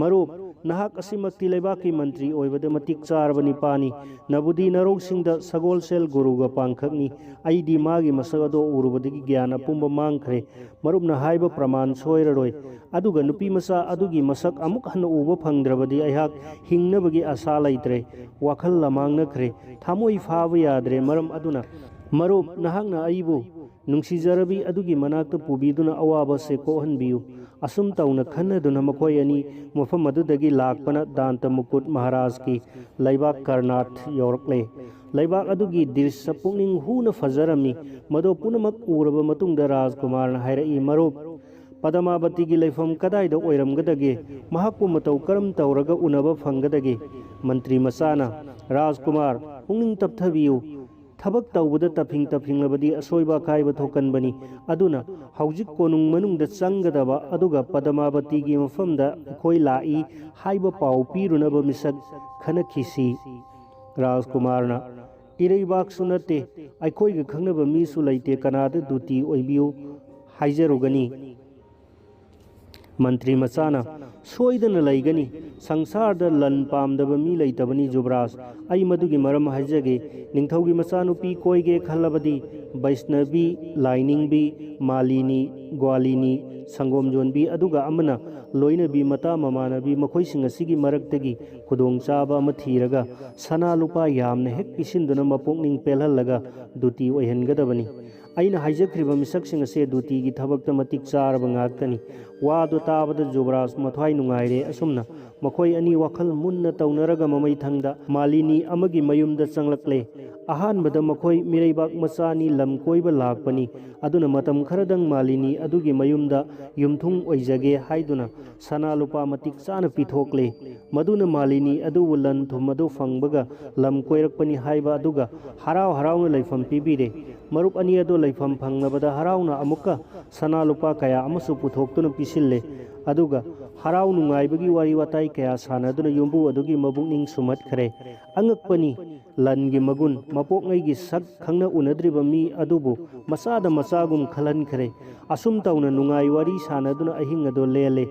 मरुप नहाक असिमक्ति लेबाकी मंत्री ओइबदा मतिक चारबनी पानी नबुदी नरोगसिंगदा सगोलसेल गुरुगा पांखकनी आईदी मागी मसगदो उरुबदगी ज्ञान अपुंब मांगखरे मरुपना हाइबा प्रमाण सोयररोय अदुगा नुपी मसा अदुगी मसक अमुक हन उबा फंगद्रबदी अहाक हिंगनबगी आशा लैत्रे वाखल लमांगनखरे थामोई फाबा याद्रे मरम अदुना मरुप नहाकना आईबु नुंसीजरबी अदुगी मनाक्ता पुबीदुना अवाबा से कोहनबियु असुम तौना खन्नदुना मखोय अनि मफम अदुदगी लाकपना दांत मुकुट महाराज की लैबाक कर्नाथ यौरकले लैबाक अदुगी दृश्य पुंगनिंग हुना फजरमी मदो पुनमक उरबा मतुंगदा राजकुमारना हायरई मरुप पदमावती की लैफम कदाइदा ओइरमगदगे महाकु मतौ करम तौरगा उनबा फंगदगे मंत्री मसाना राजकुमार पुंगनिंग तपथबियु थबक तौबदा तफिंग तफिंगलबदी असोइबा खाइबा थोकनबनी अदुना हौजिक कोनुंग मनुंग द चंगदबा अदुगा पदमावती की मफमदा खोई लाई हाइबा पाउ पीरुनबा मिसक खनखिसी राजकुमारना इरेबाक सुनते अखोइगा खंगनबा मीसु लैते कनादा दुती ओइबियु हाइजरुगनी मंत्री मचाना सोइदन लैगनी संसार लन पामदब मी लैतबनी जुबराज आई मदुगी मरम हाइजगे निंगथौगी मचानुपी कोइगे खल्लबदी वैष्णवी लाइनिंगबी मालिनी ग्वालिनी संगोम जोनबी अदुगा अमना लोइनबी मता ममानबी मखोइसिंग असिगी मरक्तगी खुदोंग चाबा अमा थीरगा सना लुपा यामना हेक पिसिंदुना मपोकनिंग पेलहल्लगा दुती ओइहनगदबनी अइना हाइजख्रिबा मिसक्सिंग असे दुतीगी थबक्ता मतिक चारबा ngaktani वादो ताबदा जुबराज मथ्वाई नुंगाइरे असुमना मखोई अनि वखल मुन्ना तौनरगा ममै थंगदा मालिनी अमगी मयुमदा चंगलक्ले अहानबदा मखोई मिरैबाक मचानी लम कोइबा लाकपनी अदुना मतम खरदंग मालिनी अदुगी मयुमदा युमथुंग ओइजगे हाइदुना सना लुपा मतिक चाना पिथोकले मदुना मालिनी अदुबु लन थुम अदु फंगबगा लम कोइरकपनी हाइबा अदुगा हराव हरावना लैफम पिबिरे मरुप अनि अदु लैफम फंगनबदा हरावना अमुक्का सना लुपा कया अमसु पुथोक्तुना पिसिल्ले अदुगा हराव नुंगाइबगी वारी वाताई कया सानदुना युम्बु अदुगी मबुकनिंग सुमतखरे अंगकपनी लनगी मगुन मपोकंगैगी सक खंगना उनद्रिबा मी अदुबु मसादा मसागुम खलनखरे असुम तौना नुंगाइ वारी सानदुना अहिंग अदो लेले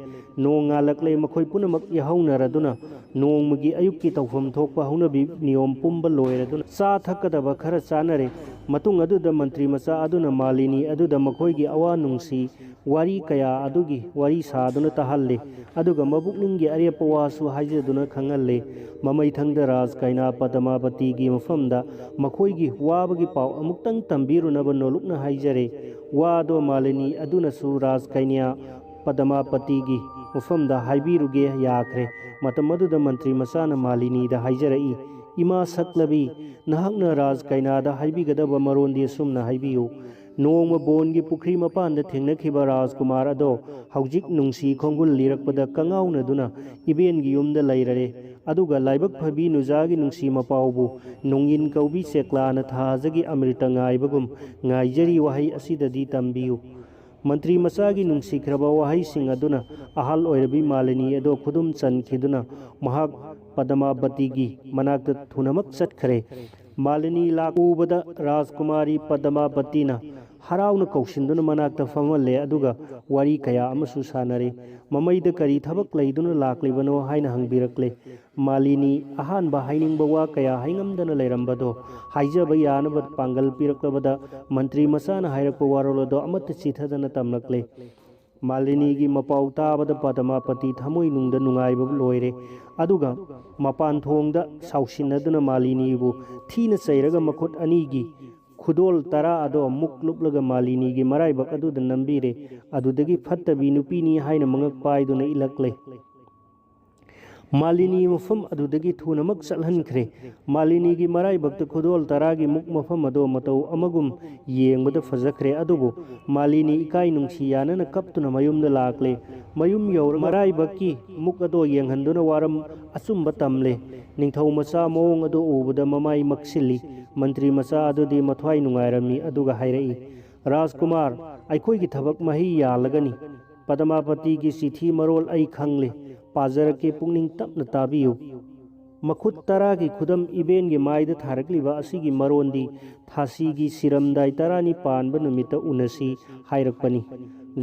नोंग ngaलकले मखोई पुनमक यहौनरदुना नोंगमगी अयुक्की तौफम थोकपा हौनबी नियम पुंबा लोयरदुना चा थक्कदबा खरा चानरे मतुंग अदुदा मंत्री मचा अदुना मालिनी अदुदा मखोईगी अवा नुंसी वारी कया अदुगी वारी सादुना तहल्ले अदुगा मबुकनिंगी अरेपा वासु हाइजदुना खंगल्ले ममैथंगदा राज कायना पद्मावतीगी मफमदा मखोईगी वाबगी पाव अमुक्तंग तंबीरुनबा नोलुकना हाइजरे वादो मालिनी अदुनासु राज कायना पद्मावतीगी मफमदा हाइबिरुगे याखरे मतम अदुदा मंत्री मचाना मालिनीदा हाइजरई इमा सकलबी नहकना राज कायनादा हाइबिगदबा मरोंदी असुमना हाइबियु नोंग बोनगी पुखरी मपान थेंगनखिबा राजकुमार अदो हौजिक नुंसी खोंगुल लिरकपदा कंगाउनदुना इबेनगी युमदा लैररे अदुगा लाइबक फबी नुजागी नुंसी मपावबु नोंगिन कौबी चेक्लाना थाजगी Amrita ngaibagum ngaijari wahai asidadi tambiyu मंत्री मचागी नुंसीख्रबा वहाइसिंग अदुना अहल ओइरबी मालिनी अदो खुदुम चनखिदुना महाक पद्मावतीगी मनाक्ता थुनमक चटखरे मालिनी लाकूबदा राजकुमारी पद्मावतीना हराउना कौशिंदुना मनाक्ता फमले अदुगा वारी कया अमसु सानरे ममैदा करी थबक लैदुना लाक्लिबनो हाइना हंगबिरकले मालिनी अहानबा हाइनिंगबा वा कया हाइंगमदना लैरंबदो हाइजबा यानबा पांगल पिरक्लबदा मंत्री मचाना हाइरकपा वारोलदो अमत चिथदना तमलकले मालिनीगी मपाउ ताबदा पद्मावती थमोई नुंगदा नुंगाइबा लोइरे अदुगा मपान थोंगदा साउसिनदुना मालिनीबु थीना चैरगा मखुट अनीगी खुदोल तरा अदो मुक लुपलगा मालिनीगी मराइबक अदुदा नंबीरे अदुदगी फत्तबी नुपीनी हाइना मंगक पाइदुना इलकले मालिनी मफम अदुदगी थुनमक चलहनखरे मालिनीगी मराइबक खुदोल तरागी मुक मफम अदो मतौ अमगुम येंगबदा फजखरे अदुबु मालिनी इकाई नुंसी यानना कपतुना मयुमदा लाकले मयुम यौर मराइबकी मुक अदो येंगहंदुना वारम अचुंबा तमले निंगथौ मचा मोंग अदो उबदा ममाई मक्सिली मंत्री मचा अदुदी मथ्वाई नुंगाइरमी अदुगा हाइरई राजकुमार अखोईगी थबक मही यालगनी पद्मावतीगी चिठी मरोल आई खंगले पाजर के पुंगनिंग तपना ताबियु मखुद तरा की खुदम इबेन के माइद थारकलिबा असिगी मरोंदी थासीगी सिरमदाई तरानी पानबा नुमिता उनसी हाइरकपनी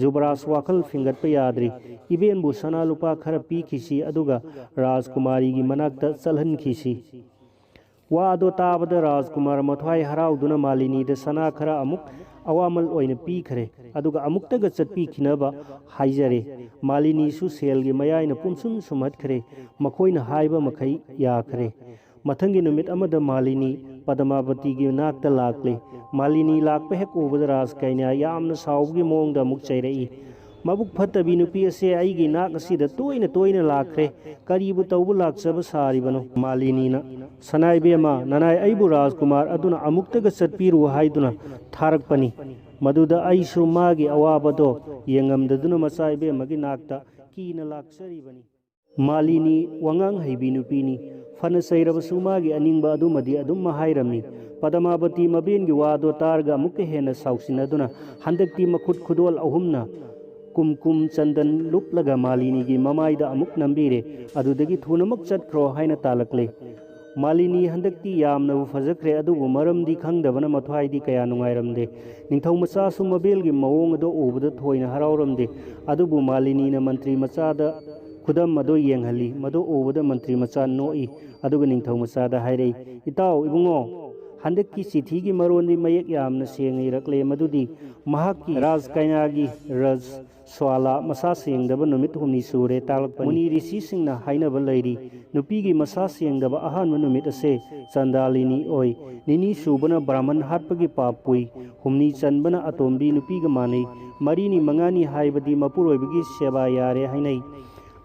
जुबराज वाखल फिंगतपा याद्री इबेन बु सना लुपा खरा पीखिसी अदुगा राजकुमारी की मनाक्ता चलहनखिसी वादो ताबदा राजकुमार मथ्वाई हराउदुना मालिनीदा सना खरा अमुक अवामल ओइना पीखरे अदुगा अमुक्तगा चटपीखिनबा हाइजरे मालिनीसु सेलगी मयाइना पुमसुम सुमहतखरे मखोइना हाइबा मखै याखरे मथंगी नुमित अमदा मालिनी पद्मावतीगी नाक्ता लाक्ले मालिनी लाक्पा हेक उबदा राज कायना यामना साउबगी मोंगदा अमुक चैरई मबुक फत्तबी नुपी असे आइगी नाक असिदा तोइना तोइना लाखरे करीबु तौबु लाक्सबा सारिबनो मालिनीना सनाइबेमा ननाय अइबु राजकुमार अदुना अमुक्तगा चटपीरु हाइदुना थारकपनी मदुदा अइसु मागी अवाबदो येंगमददुना मचाइबेमगी नाक्ता कीना लाक्सरिबनी मालिनी वंगांग हैबी नुपीनी फन सैरबसु मागी अनिंगबा अदुमदी अदुम हाइरमी पद्मावती मबेनगी वादो तारगा अमुक हेना साउसिनदुना हंदक्ती मखुद खुदोल अहुमना कुमकुम चंदन लुपलगा मालिनी की ममाइदा अमुक नंबीरे अदुदगी थुनमक चटख्रो हाइना तालकले मालिनी हंदक्ति यामनबु फजख्रे अदुबु मरमदि खंगदबना मथ्वाइदि कया नुंगाइरमदे निंथौ मचासु मबेलगी मवोंग अदो उबदा थोइना हराउरमदे अदुबु मालिनीना मंत्री मचादा खुदम अदो येंगहली मदो उबदा मंत्री मचा नोई अदुगा निंथौ मचादा हाइरई इताउ इबुंगो हंदक्की चिठीगी मरोंदी मयेक यामना सेंगै रकले मदुदी महाकी राज कन्यागी रज स्वाला मसा सेंगदब नुमित हुमनी सूरे तालक मुनि ऋषि सिंहना हाइनब लैरी नुपीगी मसा सेंगदब अहानब नुमित असे चंदालिनी ओई निनी सूबना ब्राह्मण हाटपगी पापुई हुमनी चनबना अतोंबी नुपीगा मानै मरीनी मंगानी हाइबदी मपुरोइबगी सेवा यारे हाइनै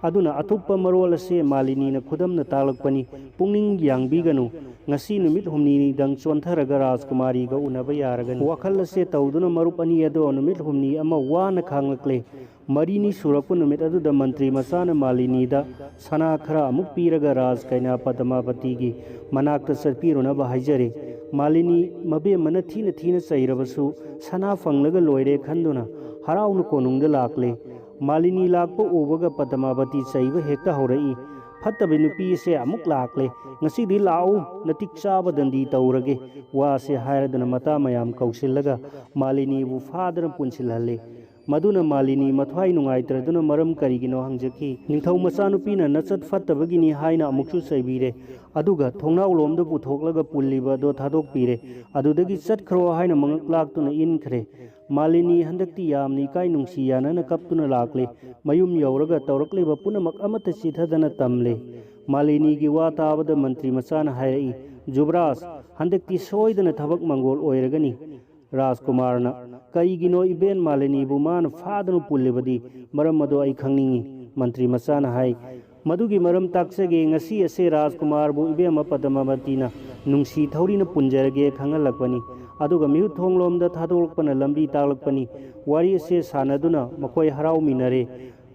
अदुना अतुप्प मरोल असे मालिनीना खुदमना तालकपनी पुंगनिंग यांगबीगनु ngasi numit humni dang chontharaga rajkumari ga unaba yaragan wakhal ase tawduna marup ani ado numit humni ama wana khanglakle marini surapu numit adu da mantri masana malini da sana khara amuk piraga raj kaina padmavati gi manakta sarpiruna ba haijare malini mabe mana thina thina chairabasu sana fanglaga loire khanduna haraunu konungda lakle malini lakpo obaga padmavati chaiba hekta horai फत्तबे नुपी से अमुक लाकले ngasi लाओ नतिक चाब दंदी तौरगे वासे हायरदन मता मयाम कौशिलगा मालिनी बु father पुनसिलहले मदुना Malini मथवाई नुंगाइत्रदुना मरम करिगिनो हंगजकी निंथौ मचा नुपीना नचत फत्तबगिनी हाइना अमुकसु सैबीरे अदुगा थोंनाव लोमदो पुथोकलगा पुल्लिबा दो थादोक पीरे अदुदगी चटखरो हाइना मंगक लाक्तुना इनखरे मालिनी हंदक्ति यामनी काई नुंसी यानना कप्तुना लाकले मयुम यौरगा तौरकलेबा पुनमक अमत चिथदना तमले मालिनी की वा ताबद मंत्री मचाना हायई जुबराज हंदक्ति सोइदना थबक मंगोल ओइरगनी राजकुमारना कईगिनो इबेन मालिनी बुमान फादनु पुल्लेबदी मरम मदो आई खंगनिंगी मंत्री मचाना हाय मदुगी मरम ताक्सगे ngasi असे राजकुमार बु इबेम पदमवतीना नुंसी थौरीना पुंजरगे खंगलकपनी अदुगा मिहु थोंगलोमदा थादोलकपना लंबी तालकपनी वारी असे सानदुना मखोय हराव मिनरे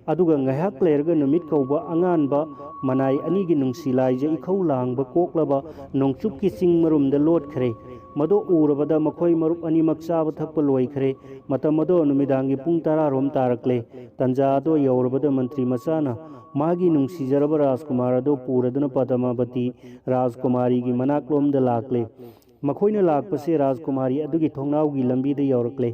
अदुगा ngahak lerga numit kauba anganba manai anigi nungsilaije ikhau langba koklaba nongchupki singmarumda lotkhre मदो उरबदा मखोय मरुप अनिमक चाब थप लोइखरे मतमदो नुमिदांगी पुंग 10 रोम तारकले तंजादो यौरबदा मंत्री मचाना मागी नुंसीजरब राजकुमार दो पूरदन पदमावती राजकुमारी की मनाक्लोमद लाकले मखोयना लाकपसे राजकुमारी अदुगी थोंगनावगी लंबीदा यौरकले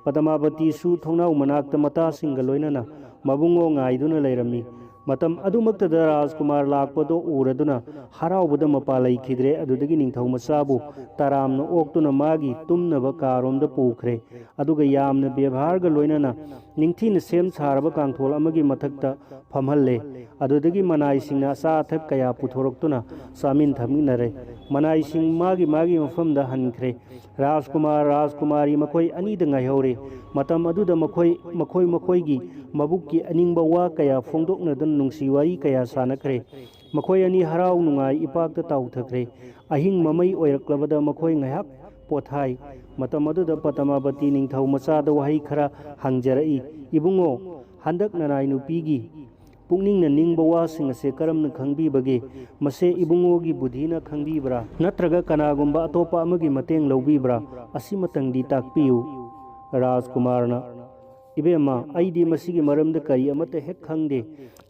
पदमावती सु थोंगनाव मनाक्त मता सिंग लोइनना मबुंगो ngaiduna leirami मतम अदुमक्तद राजकुमार लाकपदो उरदुना हराउबद मपा लैखिद्रे अदुदगी निंथौ मचाबु तरामन ओक्तुना मागी तुमनब कारोमद पुखरे अदुगा यामन व्यवहारग लोइनना निंथीन सेम सारब कांथोल अमगी मथक्ता फमहल्ले अदुदगी मनाइसिंगना साथक कया पुथोरक्तुना सामिन थमिनरे मनाइसिंग मागी मागी मफमदा हनखरे राजकुमार राजकुमारी मखोय अनीद ngaihore मतम अदुदा मखोय मखोयगी मबुक्की अनिंगबा वा कया फोंदोकनदन नुंसी वारी कया सानखरे मखोय अनि हराव नुंगाई इपाकता ताउथखरे अहिंग ममई ओइरक्लबदा मखोय ngaihak पोथाई मतम अदुदा पतमावती निंथौ मचाद वहाई खरा हंगजरई इबुंगो हंदक ननाई नुपीगी पुंगनिंग निंगबा वासिंग असे करमन खंगबीबगे मसे इबुंगोगी बुधिना खंगबीब्रा नत्रगा कनागुंबा अतोपा अमगी मतेंग लौबीब्रा असिमतंगदी ताकपियु राजकुमारना इबेमा आईदी मसीगी मरमद करी अमत हेक खंगदे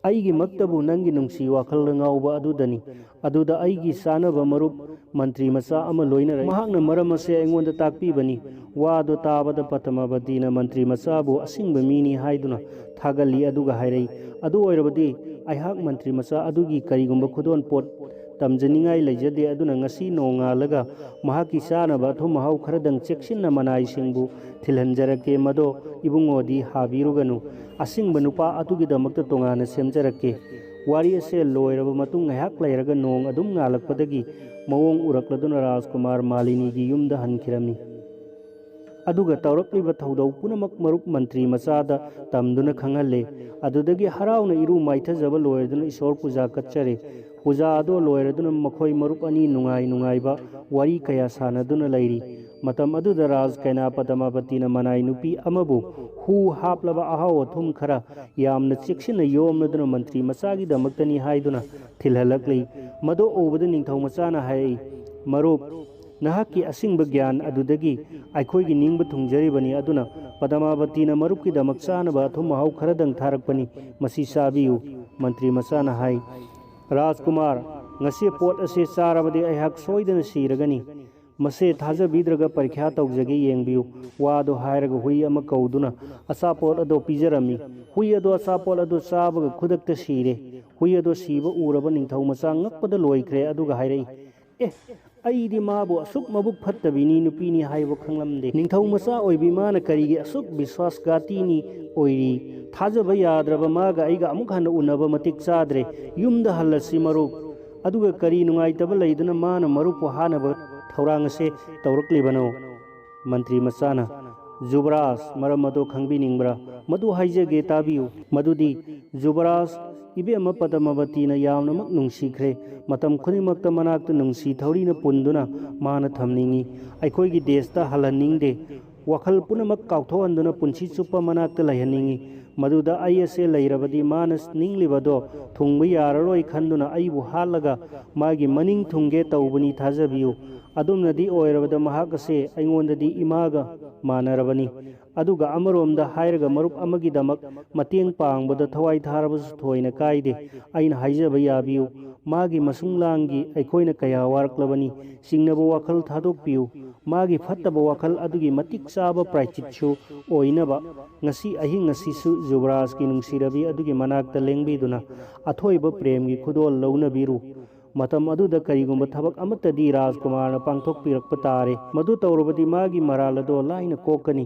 आईगी मक्तबु नंगी नुंसी वाखल ngauba adudani aduda aigi sanaba marup मंत्री मचा अमा लोइनरे महाकना मरम असे ऐंगोंदा ताकपीबनी वादो ताबदा पतमावतीना मंत्री मचाबु असिंगब मीनी हाइदुना थागली अदुगा हाइरई अदु ओइरबदी आइहाक मंत्री मचा अदुगी करीगुंबा खुदोन पोट तमजनिंगाई लेजदे अदुना ngasi नोंगालगा महाकी चानबा थुम हाउ खरदंग चेक्सिनना मनाइसिंगबु थिलहंजरके मदो इबुंगोदी हाबिरुगनु असिंगब नुपा अदुगी दमक्ता तोंगाना सेमजरके वारी असे लोइरब मतुंग ngaihak लेरगा नोंग अदुम ngalakpadagi मवोंग उरक्लदुना राजकुमार मालिनीगी युमदा हनखिरमी अदुगा तौरक्लिबा थौदौ पुनमक मरुप मंत्री मचादा तमदुना खंगहल्ले अदुदगी हराउना इरु माइथजब लोइरदुना ईश्वर पूजा कच्चरे पूजा अदो लोइरदुना मखोय मरुप अनि नुंगाई नुंगाइबा वारी कया सानदुना लैरी मतम अदुदा राज कैना पदमावतीना मनाई नुपी अमबु हु हापलबा अहाव थुम खरा यामना चेक्सिना योमनदुना मंत्री मचागी दमक्तनी हाइदुना थिलहलक्ली मदो ओबद निंथौ मचाना हाय मरुप नहाकी असिंग ज्ञान अदुदगी आइखोयगी निंग थुंगजरिबनी अदुना पदमावतीना मरुपकी दमक चानबा थुम हाउ खरदंग थारकपनी मसी चाबियु मंत्री मचाना हाय राजकुमार ngase pot ase charabadi aihak soidana siragani mase thajabidраga parikha tawjage yengbiu wado hairaga hui ama kauduna asapot ado pijarami hui ado asapot ado chabaga khudakta sire hui ado siba uraba ningthau macha ngakpada loikre aduga hairai aidi mabu asuk mabuk phattabini nupini haibo khanglamde ningthau macha oibi mana karigi asuk biswas gatini oiri thajaba yadraba maga aiga amuk hana unaba matik chadre yumda halasi marup aduga kari nungaitaba leiduna mana marupu hanaba थौरांग से तौरक्लिबनो मंत्री मसाना जुबराज मरम मदो खंगबी निंगब्रा मदु हाइजगे ताबियु मदुदी जुबराज इबेम पदमवती न यावनमक नुंसीख्रे मतम खुनिमक्ता मनाक्त नुंसी थौरीन पुंदुना मान थमनिंगी अखोइगी देशता हलनिंगदे वखल पुनमक काउथोहंदुना पुंसी चुप्पा मनाक्ता लहनिंगी मदुदा आई असे लैरबदी मानस निंगलिबदो थुंगबा याररोय खंदुना आइबु हालगा मागी मनिंग थुंगे तौबनी थाजबियु अदुमनदी ओइरबदा महाक असे अइंगोंददी इमागा मानरबनी अदुगा अमरोमदा हायरगा मरुप अमगी दमक मतेंग पांगबदा थवाई थारबसु थोइना कायदे अइना हाइजबा याबियु मागी मसुंगलांगी अइखोइना कया वारक्लबनी सिंगनबो वाखल थादोकपियु मागी फत्तबा वाखल अदुगी मतिक चाबा प्रायचितसु ओइनबा ngasi ahi ngasi su जुबराज की नुंसीरबी अदुगी मनाक्ता लेंगबीदुना अथोइबा प्रेमगी खुदोल लौनबीरु मतम अदुदा करिगुंबा थबक अमतदी राजकुमार पांथोकपिरक्पा तारे मदु तौरबदी मागी मरालदो लाइना कोकनी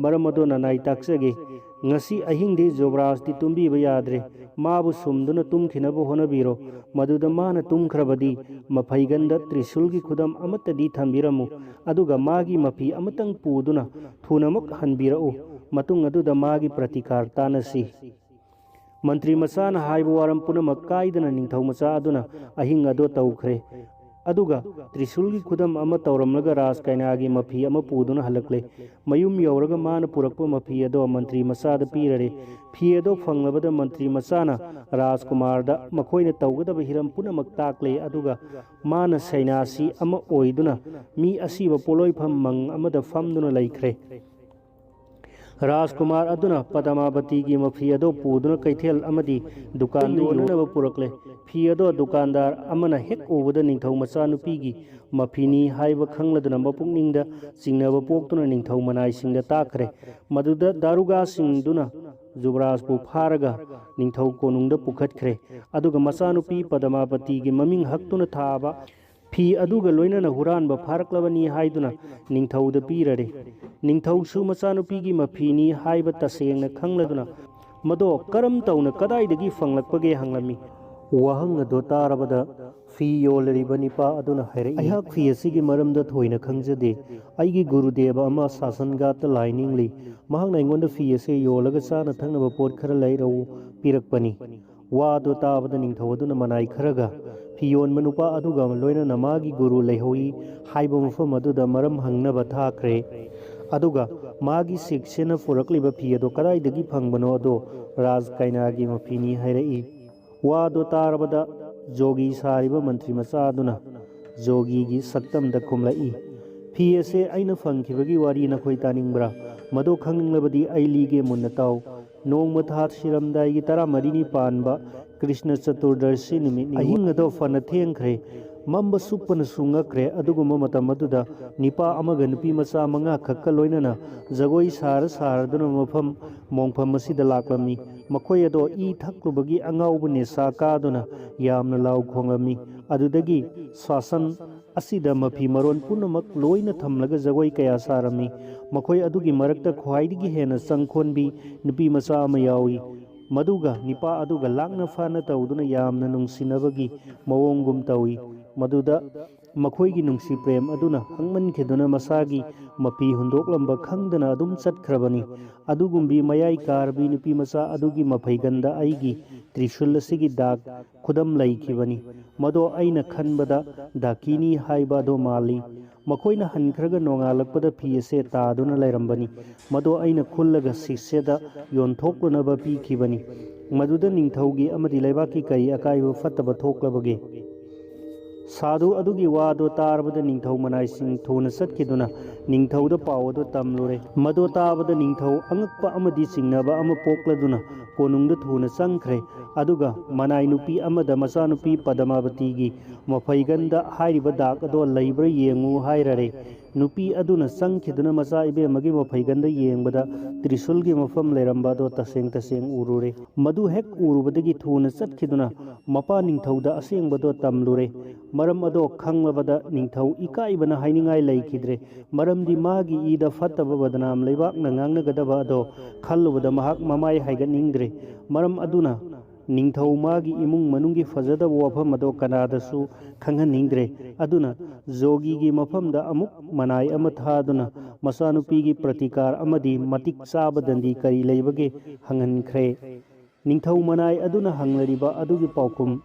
मरम मदो ननाई ताक्सगे ngasi ahingdi जुबराज दी तुम्बीबा याद्रे माबु सुमदुना तुम्खिनबो होनबीरो मदुदा माना तुम्खरबदी मफैगंदा त्रिशूलगी खुदम अमतदी थंबीरमु अदुगा मागी मफी अमतंग पूदुना थुनमक हनबीरउ मतुंग अदुदा मागी प्रतिकार तानसी मंत्री मसाना हाइबो वारम पुनमक कायदना निंगथौ मचा अदुना अहिंग अदो तौखरे अदुगा त्रिशूलगी खुदम अमा तौरमलगा राज कैनागी मफी अमा पूदुना हलकले मयुम यौरगा मान पुरक्पा मफी अदो मंत्री मसादा पीररे फी अदो फंगलबदा मंत्री मसाना राजकुमारदा मखोइना तौगदबा हिरम पुनमक ताकले अदुगा मान सैनासी अमा ओइदुना मी असीबा पोलोइफम मंग अमदा फमदुना लैखरे राजकुमार अदुना पदमावती की मफी अदो पूदुना कैथेल अमदी दुकान योननब पुरकले फी अदो दुकानदार अमना हेक उबदा निंगथौ मचा नुपीगी मफीनी हाइबा खंगलदुना मपुकनिंगदा चिंगनब पोक्तुना निंगथौ मनाइसिंगदा ताखरे मदुदा दारुगा सिंगदुना जुबराजपु फारगा निंगथौ कोनुंगदा पुखतखरे अदुगा मचा नुपी पदमावती की ममिंग हक्तुना थाबा फी अदुगा लोइनना हुरानबा फारक्लबनी हाइदुना निंगथौदा पीररे निंगथौसु मचानुपीगी मफीनी हाइबा तसेंगना खंगलदुना मदो करम तौना कदाइदगी फंगलक्पगे हंगलमी वहंग अदो तारबदा फी योलरिबा निपा अदुना हैरे अयहाक फी असिगी मरमदा थोइना खंगजदे अइगी गुरुदेव अमा सासनगात लाइनिंगली महंगना अइंगोंदा फी असे योलगा चाना थंगनबा पोट खरा लैरौ पिरकपनी वादो ताबदा निंगथौ अदुना मनाई खरगा फियोन मनुपा अदुगा लोइना नमागी गुरु लेहोई हाइबो मफम अदुदा मरम हंगनबा थाखरे अदुगा मागी शिक्षण पुरकलिबा फी अदो कदाइदगी फंगबनो अदो राज कैनागी मफीनी हैरई वादो तारबदा जोगी सारिबा मंत्री मचा अदुना जोगीगी सक्तमदा खुमलई फी असे अइना फंगखिबगी वारी नखोइ तानिंगब्रा मदो खंगलबदी अइलीगे मुन्नताव नोंगमा थात शिरमदाइगी तरा मरिनी पानबा कृष्ण चतुर्दशी निमित अहिंगदो फन थेंखरे मम्ब सुपन सुंगखरे अदुगुम मतम अदुदा निपा अमग नुपी मचा मंगा खक्क लोइनना जगोई सार सारदुना मफम मोंगफम मसिदा लाक्लमी मखोय अदो ई थक्लुबगी अंगाउबने साकादुना यामना लाउ खोंगमी अदुदगी शासन असिदा मफी मरोन पुनमक लोइना थमलगा जगोई कया सारमी मखोय अदुगी मरक्ता ख्वाइदगी हेना संखोनबी नुपी मचा अमा यावी मदुगा निपा अदुगा लांगना फाना तौदुना यामना नुंसिनबगी मवोंगुम तौई मदुदा मखोइगी नुंसी प्रेम अदुना हंगमनखेदुना मसागी मफी हुंदोकलंबा खंगदना अदुम चटखरबनी अदुगुंबी मयाई कारबी नुपी मचा अदुगी मफैगंदा अइगी त्रिशूल असिगी दाग खुदम लैखिबनी मदो अइना खनबदा दाकिनी हाइबा दो माली मखोइना हनखरगा नोंगालकपदा फी असे तादुना लैरंबनी मदो अइना खुल्लगा शिष्यदा योंथोक्लनबा पीखिबनी मदुदा निंगथौगी अमदि लैबाकी कई अकाइबा फत्तबा थोक्लबगे साधु अदुगी वादो तारबद निंथौ मनाइसिंग थोना सत्खिदुना निंथौदा पावदो तमलुरे मदो ताबद निंथौ अंगक्पा अमदि सिंगनबा अम पोक्लदुना कोनुंगदा थोना संख्रे अदुगा मनाइ नुपी अमदा मचा नुपी पदमावतीगी मफैगंदा हाइरिबा दाग अदो लैब्रा येंगु हाइररे नुपी अदुना संखिदुना मचा इबेमगी मफैगंदा येंगबदा त्रिशूलगी मफम लेरंबा दो तसेंग तसेंग उरुरे मदु हेक उरुबदगी थोना सत्खिदुना मपा निंथौदा असेंगबदो तमलुरे मरम अदो खंगबदा निंथौ इकाइबना हाइनिंगाइ लैखिद्रे मरमदि मागी ईदा फत्तब बदनाम लेबाक नंगांगनगदबा अदो खल्लुबदा महाक ममाय हाइगनिंग्रे मरम अदुना निंथौ मागी इमुंग मनुंगी फजदब वफम अदो कनादसु खंगनिंग्रे अदुना जोगीगी मफमदा अमुक मनाय अम थादुना मसानुपीगी प्रतिकार अमदि मतिक चाबदंदी करी लेबगे हंगनख्रे निंथौ मनाय अदुना हंगलरिबा अदुगी पाउकुम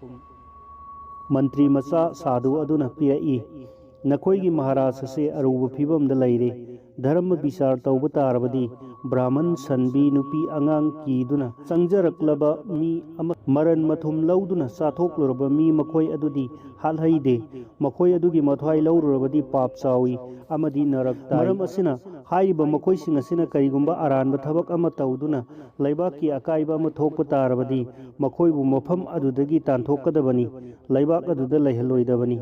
मंत्री मचा साधु अदुना पिरई नखोईगी महाराज से अरूब फिबम द लैरे धर्म विचार तौब तारबदी ब्राह्मण सनबी नुपी अंगांग कीदुना संजरकलब मी मरन मथुम लौदुना साथोकलुरब मी मखोई अदुदी हालहैदे मखोई अदुगी मथवाई लौरुरबदी पाप चावी अमदी नरक ताई मरम असिना हाइब मखोई सिंग असिना करिगुंबा अरानब थबक अम तौदुना लैबाकी अकाइबा अम थोकप तारबदी मखोईबु मफम अदुदगी तानथोकदबनी लैबाक अदुदा लैहलोइदबनी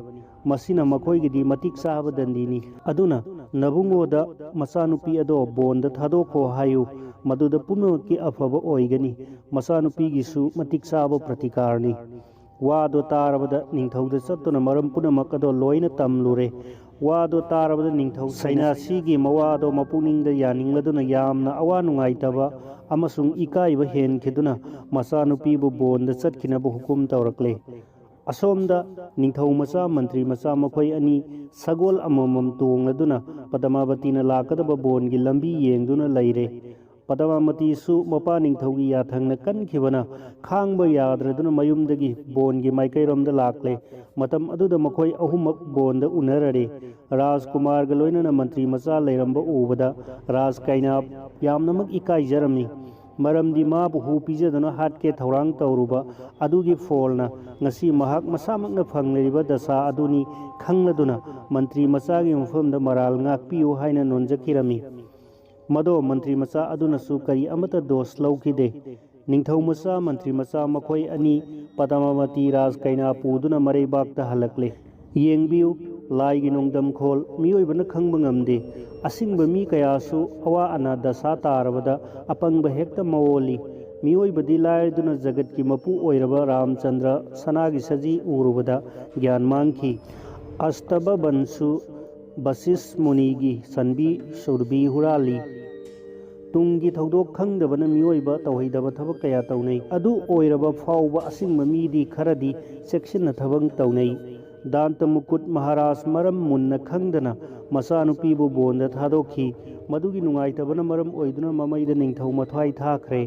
मसिना मखोईगिदी मतिक चाब दंदीनी अदुना नबुंगोदा मचानुपी अदो बोंद थादोखो हायु मदुदा पुनमकी अफब ओइगनी मचानुपीगिसु मतिक चाब प्रतिकारनी वादो तारबदा निंथौदा चत्तुना मरम पुनमक अदो लोइना तमलुरे वादो तारबदा निंथौ सैनासीगी मवादो मपुनिंगदा यानिंगलदुना यामना अवा नुंगाइतबा अमसुंग इकाइबा हेनखिदुना मचानुपीबु बोंद चटखिनबु हुकुम तौरकले असोमदा निंथौ मचा मंत्री मचा मखोई अनि सगोल अममम तोंगलदुना पदमावतीना लाकदबा बोनगी लंबी येंगदुना लैरे पदमावतीसु मपा निंथौगी याथंगना कनखिबना खांगबा याद्रदुना मयुमदगी बोनगी माइकैरोमदा लाकले मतम अदुदा मखोई अहुमक बोनदा उनररे राजकुमारगा लोइनना मंत्री मचा लैरंबा उबदा राज कैनाब यामनमक इकाइजरमी मरमदी माबु हु पिजदना हाटके थौरांग तौरुबा अदुगी फोलना ngasi mahak masamakna phangleiba dasa aduni khangladuna मंत्री मचागी मफमदा मराल ngakpiu haina nonjakirami मदो मंत्री मचा अदुनसु करी अमत दोष लौखिदे निंथौ मचा मंत्री मचा मखोई अनि पदमावती राज कैना पुदुना मरैबाकता हलकले येंगबिउ लाइगी नोंगदम खोल मियोइबना खंगबा ngamde असिंगबा मी कयासु अवा अना दशा तारबदा अपंगबा हेक्ता मवोली मियोइबदी लायदुना जगत की मपु ओइरबा रामचंद्र सनागी सजी उरुबदा ज्ञान मांगखी अस्तब बंसु बसिस मुनिगी सनबी सुरबी हुराली तुंगी थौदोक खंगदबना मियोइबा तौहैदबा थबक कया तौनै अदु ओइरबा फाउबा असिंगबा मीदी खरदी सेक्शन थबंग तौनै दांत मुकुट महाराज मरम मुन्न खंगदना मचानुपीबु बोंद थादोखी मदुगी नुंगाइतबना मरम ओइदुना ममैदा निंथौ मथवाई थाखरे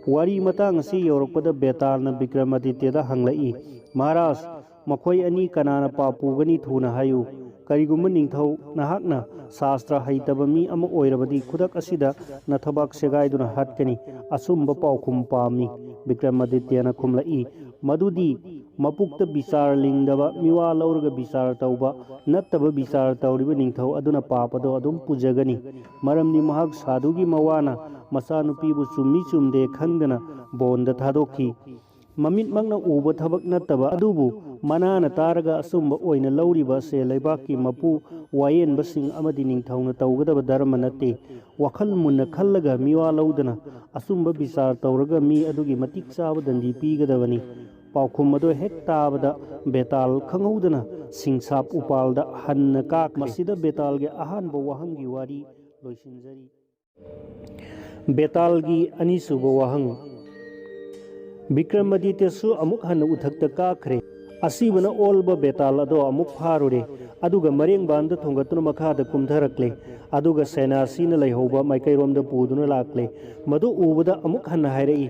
वारी मतंग से यौरपद बेतालना विक्रमादित्यदा हंगलई महाराज मखोई अनि कनाना पापुगनी थुना हायु करिगुम निंथौ नहाकना शास्त्र हैतब मी अम ओइरबदी खुदक असिदा नथबक सेगाइदुना हटकनी असुंब पाउखुम पामी विक्रमादित्यना खुमलई मदुदी मपुक्त विचार लिंगदबा मिवा लौरग विचार तौबा नत्तब विचार तौरिब निंथौ अदुना पापदो अदुम पुजगनी मरमनि महाक साधुगी मवाना मचानुपीबु चुम्मी चुमदे खंगदना बोंद थादोखी ममितमकना उब थबक नत्तबा अदुबु मनाना तारगा असुंब ओइना लौरिबा से लैबाकी मपु वायेनबसिंग अमदि निंथौना तौगदबा धर्म नत्ते वखल मुन्ना खल्लगा मिवा लौदना असुंब विचार तौरगा मी अदुगी मतिक चाब दंदी पीगदबनी पाउखुम अदो हेक ताबदा बेताल खंगौदना सिंसाप उपालदा हन्न काक मसिदा बेतालगे अहानबा वहंगी वारी लोइसिनजरी बेतालगी अनिसुब वहंग विक्रमादित्यसु अमुक हन्न उथक्ता काखरे असीबना ओलबा बेताल अदो अमुक फारुरे अदुगा मरेंग बांद थोंगतुना मखादा कुमथरकले अदुगा सेनासीना लैहौबा माइकैरोमदा पुदुना लाकले मदु उबदा अमुक हन्न हाइरई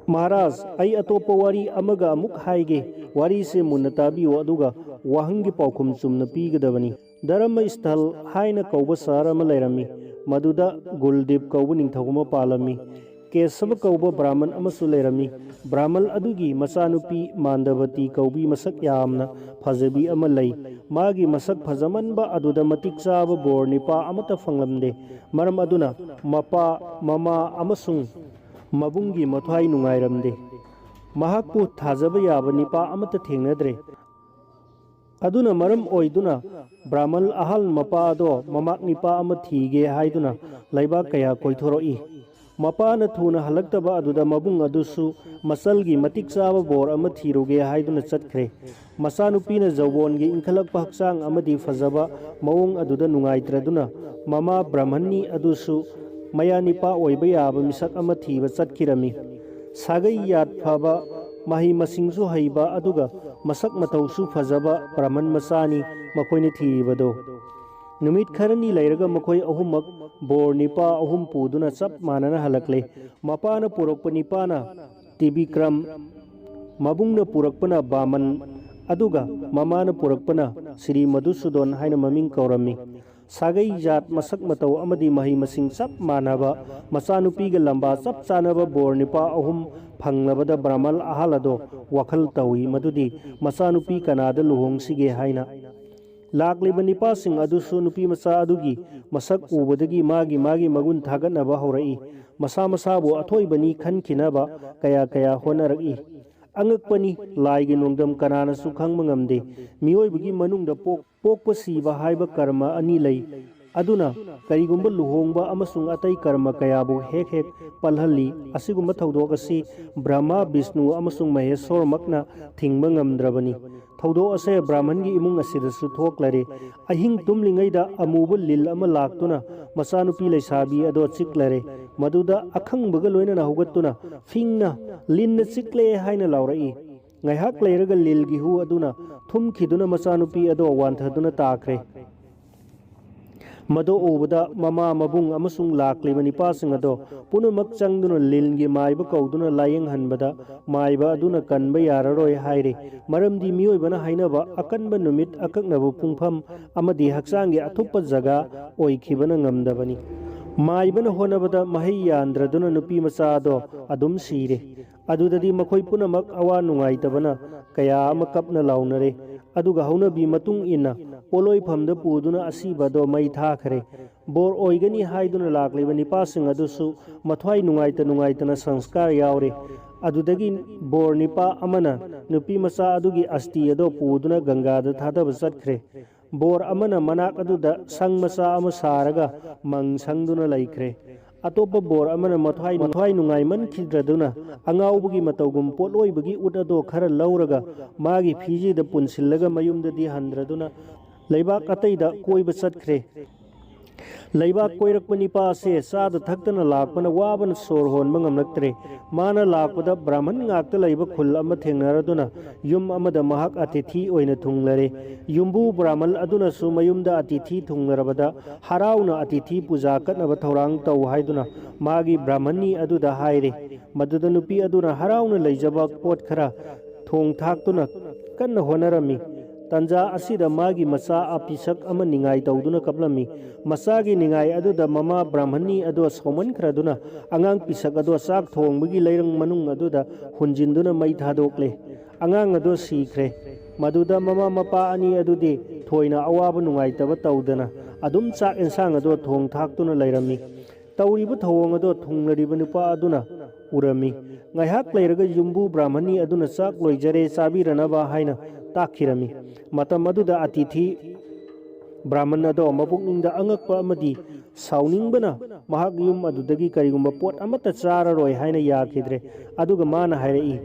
महाराज आई अतोप वारी अमगा अमुक हाइगे वारी से मुन्ना ताबियो अदुगा वाहंगी पाउखुम चुमना पीगदबनी धर्म स्थल हाइना कौब सहर अमा लैरमी मदुदा गुलदीप कौब निंथौमा पालमी केशव कौब ब्राह्मण अमसु लेरमी ब्राह्मण अदुगी मचानुपी मांडवती कौबी मसक यामना फजबी अमा लई मागी मसक फजमनबा अदुदा मतिक चाबा बोर निपा अमता फंगलमदे मरम अदुना मपा ममा अमसुंग मबुंगी मथ्वाई नुंगाइरमदे महाकपु थाजबा याबा निपा अमता थेंगनद्रे अदुना मरम ओइदुना ब्राह्मण अहल मपा दो ममाक निपा अमा थीगे हाइदुना लैबा कया कोइथोरोई मपाना थूना हलक्तबा अदुदा मबुंग अदुसु मसलगी मतिक चाबा बोर अमा थीरुगे हाइदुना चटख्रे मचानुपीना जौबोनगी इंखलकपा हक्चांग अमदी फजबा मवोंग अदुदा नुंगाइत्रदुना ममा ब्राह्मणी अदुसु मया निपा ओइबा याबा मिसक अमा थीबा चटखिरमी सागै याद फबा मही मसिंगसु हईबा अदुगा मसक मतौसु फजबा ब्राह्मण मचानी मखोइना थीबदो नुमित खरनी लैरगा मखोई अहुमक बोर निपा अहुम पुदुना चप मानना हलकले मपाना पुरकप निपाना तिबिक्रम मबुंगना पुरकपना बामन अदुगा ममाना पुरकपना श्री मधुसूदन हाइना ममिंग कौरमी सागै जात मसक मतौ अमदी मही मसिंग चप मानबा मचानुपीगा लंबा चप चानबा बोर निपा अहुम फंगलबदा ब्राह्मण अहलदो वखल तौई मदुदी मचानुपी कनादा लुहोंगसिगे हाइना लाक्लिबा निपासिंग अदुसु नुपी मचा अदुगी मसक उबदगी मागी मागी मगुन थागनबा हौरई मसा मसाबु अथोइबनी खनखिनबा कया कया होनरई अंगकपनी लाइगे नोंदम कनानसु खंगबा ngamde मियोइबगी मनुंगदा पोकपा सीबा हाइबा कर्म अनि लई अदुना करिगुंबा लुहोंगबा अमसुंग अतै कर्म कयाबु हेक हेक पलहली असिगुंबा थौदोक असि ब्रह्मा विष्णु अमसुंग महेश्वर मकना थिंगबा ngamद्रबनी थौदोक असे ब्राह्मणगी इमुंग असिदसु थोकलरे अहिंग तुमलिंगैदा अमुबा लिल अमा लाक्तुना मचानुपी लैसाबी अदो चिक्लरे मदुदा अखंगबगा लोइना हौगत्तुना फिंगना लिनना चिक्ले हाइना लाउरई ngaihak leiraga lilgi hu aduna thumkhiduna machanupi ado wanthaduna takre मदो उबदा ममा मबुंग अमसुंग लाक्लिबा निपासिंग अदो पुनमक चंगदुना लिलगी माइबा कौदुना लायंग हनबदा माइबा अदुना कनबा याररोय हाइरे मरमदी मियोइबना हाइनबा अकनबा नुमित अककनबु पुंफम अमदी हक्चांगी अथुप्पा जगा ओइखिबना ngamdabani माइबना होनबदा महै यान्द्रदुना नुपी मचादो अदुम सीरे अदुददी मखोइ पुनमक अवा नुंगाइतबना कया अमा कपना लाउनरे अदुगा हौनबी मतुंग इना पोलोई फमदा पुदुना असीबदो मै थाखरे बोर ओइगनी हाइदुना लाक्लिबा निपासिंग अदुसु मथ्वाई नुंगाइतना संस्कार यावरे अदुदगी बोर निपा अमना नुपी मचा अदुगी अस्ति अदो पुदुना गंगादा थादबा चटख्रे बोर अमना मनाक अदुदा संग मचा अमा सारगा मंग संगदुना लैख्रे अतोप बोर अमना मथ्वाई नुंगाइ मनखिद्रदुना अंगाउबगी मतौगुम पोलोइबगी उट अदो खरा लौरगा मागी फिजीदा पुनसिल्लगा मयुमददी हंद्रदुना लैबाक अतैदा कोइबा चटख्रे लैबाक कोइरकपा निपा से चाद थक्तना लाकपना वाबना सोर होनबा ngamlaktre माना लाकपदा ब्राह्मण ngakta लैबा खुल अमा थेंगनरदुना युम अमदा महक अतिथि ओइना थुंगलरे युम्बु ब्राह्मण अदुना सु मयुमदा अतिथि थुंगरबदा हराउना अतिथि पूजा कतनबा थौरांग तौ हाइदुना मागी ब्राह्मणी अदुदा हाइरे मदुदा नुपी अदुना हराउना लैजबा पोट खरा थोंग थाक्तुना कन्ना होनरमी तंजा असिदा मागी मचा अपिसक अमा निंगाई तौदुना कपलमी मचागी निंगाई अदुदा ममा ब्राह्मणी अदो सोमन खरदुना अंगांग पिसक अदो चाक थोंगबगी लैरंग मनुंग अदुदा हुंजिंदुना मै थादोकले अंगांग अदो सीख्रे मदुदा ममा मपा अनि अदुदि थोइना अवाबा नुंगाइतबा तौदना अदुम चाक एंसांग अदो थोंग थाक्तुना लैरमी तौरिबा थौंग अदो थुंगलरिबा नुपा अदुना उरमी ngaihak leiraga yumbu brahmani aduna chak loijare chabiranaba haina takirami matam aduda atithi brahman ado mabukningda angakpa amadi sauningbana mahak yum adudagi karigumba pot amata chararoi haina yakidre aduga mana hairei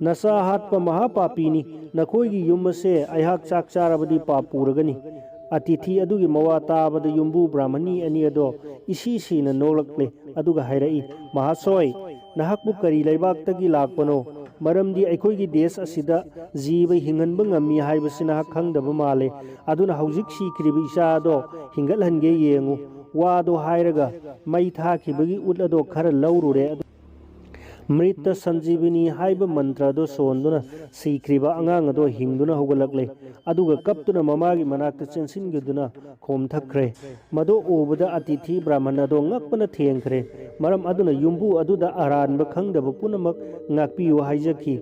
nasa hatpa mahapapini nakhoigi yum se aihak chak charabadi papuragani अतिथि अदुगी मवा ताबद युम्बु ब्राह्मणी अनि अदो इसी सीना नोलक्ले अदुगा हाइरई महासोय नहाकबु करी लैबाक्तगी लाकपनो मरमदी अखोइगी देश असिदा जीव हिंगनबा ngami हाइबसिना खंगदबा माले अदुना हौजिक सीख्रिबि इसादो हिंगलहनगे येंगु वादो हाइरगा मै थाखिबगी उट अदो खरा लौरुरे मृत संजीवनी हाइब मंत्र दो सोंदुना सीख्रिबा अंगांग दो हिंगदुना होगलकले अदुगा कप्तुना ममागी मनाक्ता चेंसिनगिदुना खोमथखरे मदो ओबदा अतिथि ब्राह्मण दो ngakpana thengkhre maram aduna yumbu aduda aranba khangdaba punamak ngakpiyu haijaki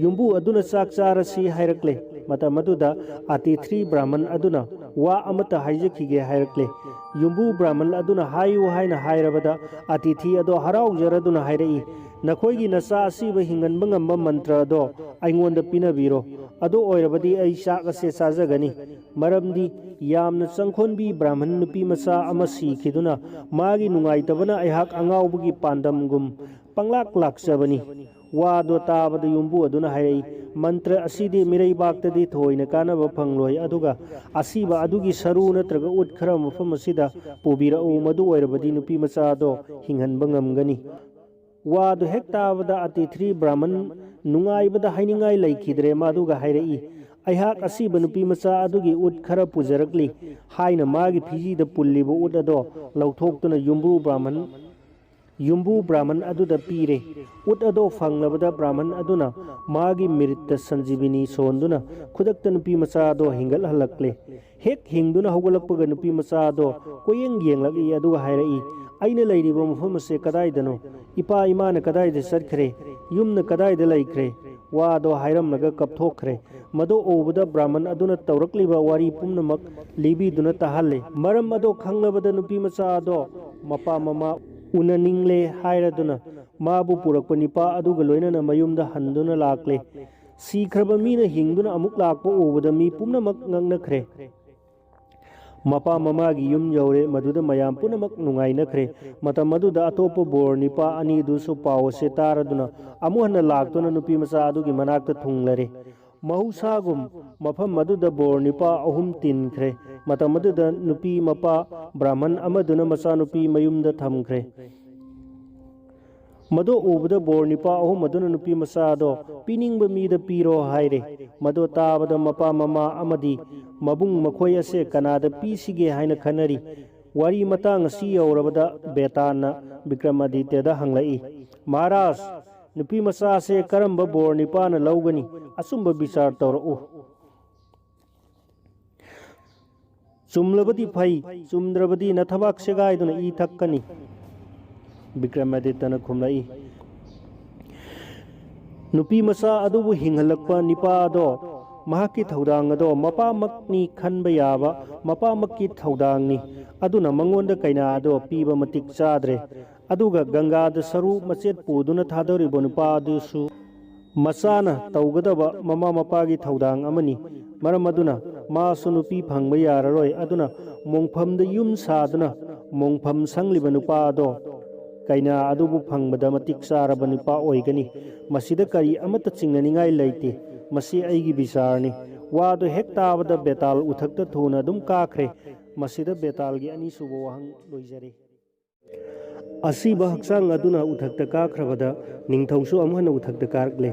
yumbu aduna chak charasi hairakle matam aduda atithi brahman aduna wa amata haijakige hairakle yumbu brahman aduna hayu haina hairabada atithi ado harau jaraduna hairai नखोगी नचा असीब हिंगनब ngamba mantra do aingonda pinabiro ado oirabadi ai chak ase chajagani maramdi yamna changkhonbi brahman nupi macha ama sikhiduna magi nungaitabana aihak angawbugi pandamgum panglak lakchabani wado tabada yumbu aduna hairai mantra asidi mirai baktadi thoina kanaba phangloi aduga asiba adugi saru natraga ut khara mafam asida pubira u madu oirabadi nupi macha do hinghanba ngamgani वाद हेक्ताबदा अतिथि ब्राह्मण नुंगाइबदा हाइनिंगाइ लैखिद्रे मादुगा हाइरई अइहाक असीब नुपी मचा अदुगी उट खरा पुजरकली हाइना मागी फिजीदा पुल्लिबो उट अदो लौथोक्तुना युम्बु ब्राह्मण अदुदा पीरे उट अदो फंगलबदा ब्राह्मण अदुना मागी मृत संजीविनी सोंदुना खुदक्ता नुपी मचा अदो हिंगल हलकले हेक हिंगदुना होगलकपगा नुपी मचा अदो कोयेंग येंगलकली अदुगा हाइरई अइना लैरिबो मफम से कदाइदनो इपा इमान कदाइदे चटखरे युमना कदाइदे लैखरे वादो हाइरमनगा कपथोखरे मदो ओबदा ब्राह्मण अदुना तौरकलिबा वारी पुमनमक लिबिदुना ताहल्ले मरम अदो खंगलबदा नुपी मचा अदो मपा ममा उननिंगले हाइरदुना माबु पुरकप निपा अदुगा लोइनना मयुमदा हंदुना लाकले सीखरबा मीना हिंगदुना अमुक लाकपा ओबदा मी पुमनमक ngangnakhre Mopa ममागी yum you're Madhuda मयाम पुनमक नुंगाइनखरे मता मधुदा अतोप बोर निपा अनि दुसु पाव से तारदुना अमुहन लाक्तुना नुपी मचा अदुगी मनाक्ता थुंगलरे महौसागुम मफम मधुदा बोर निपा अहुम तिनखरे मता मधुदा नुपी मपा ब्राह्मण अमदुना मचा नुपी मयुमदा थमखरे मदो ओबदा बोर निपा अहुम मधुना नुपी मचा दो पीनिंगबा मीदा पीरो हाइरे मदो ताबदा मपा ममा अमदी मबुंग मखोय असे कनादा पीसिगे हाइना खनरी वारी मतंग सी यौरबदा बेताना विक्रमादित्यदा हंगलाई महाराज नुपी मचा से करंब बोर निपाना लौगनी असुंब विचार तौरउ चुमलबदी फई चुमद्रबदी नथबाक सेगाइदुना ई थक्कनी विक्रमादित्यना खुमलाई नुपी मचा अदुबु हिंगलकपा निपादो महाकी थौदांग अदो मपामकनी खनबा याबा मपामकी थौदांगनी अदुना मंगोंदा कैना अदो पीबा मतिक चाद्रे अदुगा गंगादा सरू मचेत पुदुना थादोरिबो नुपा अदुसु मचाना तौगदबा ममा मपागी थौदांग अमनी मरम अदुना मासु नुपी फंगबा याररोय अदुना मोंगफमदा युम सादुना मोंगफम संगलिबा नुपा अदो कैना अदुबु फंगबदा मतिक चारबा नुपा ओइगनी मसिदा करी अमता चिंगनिंगाई लैते मसी आइगी विचारनी वादो हेक ताबदा बेताल उथक्ता थुना दुम काखरे मसिदा बेतालगी अनिसुबो वहंग लोइजरे असीबा हक्सांग अदुना उथक्ता काखरबदा निंगथौसु अमहना उथक्ता कारकले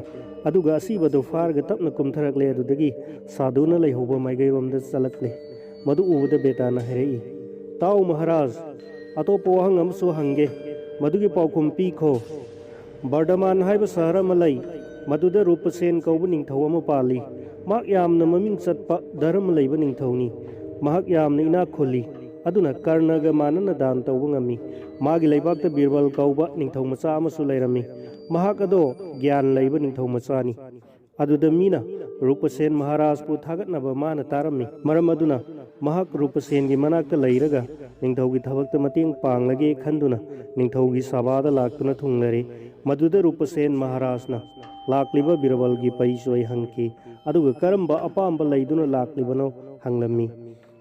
अदुगा असीबदो फारगा तपना कुमथरकले अदुदगी साधुना लैहोबा माइगैरोमदा चलकले मदु उबदा बेताना हेरई ताऊ महाराज अतोपो वहंग अमसु हंगे मदुगी पाउखुम पीखो बर्धमान हाइबा शहर अमा लै मदुदा रूपसेन कौब निंगथौ अमा पाली माक यामना ममिंग चटपा धर्म लैबा निंगथौनी महाक यामना इना खोली अदुना कर्णगा मानना दान तौबा ngami मागी लैबाकता बीरबल कौब निंगथौ मचा अमसु लैरमी महाक अदो ज्ञान लैबा निंगथौ मचानी अदुदा मीना रूपसेन महाराज पु थागतनबा माना तारमी मरम अदुना महाक रूपसेन गी मनाक्ता लैरगा निंगथौगी थबकता मतेंग पांगलगे खंदुना निंगथौगी सभादा लाक्तुना थुंगलरे मदुदा रूपसेन महाराजना लाक्लिबा बीरबलगी परिचय हंकी अदुगा करंबा अपांबा लैदुना लाक्लिबनो हंगलमी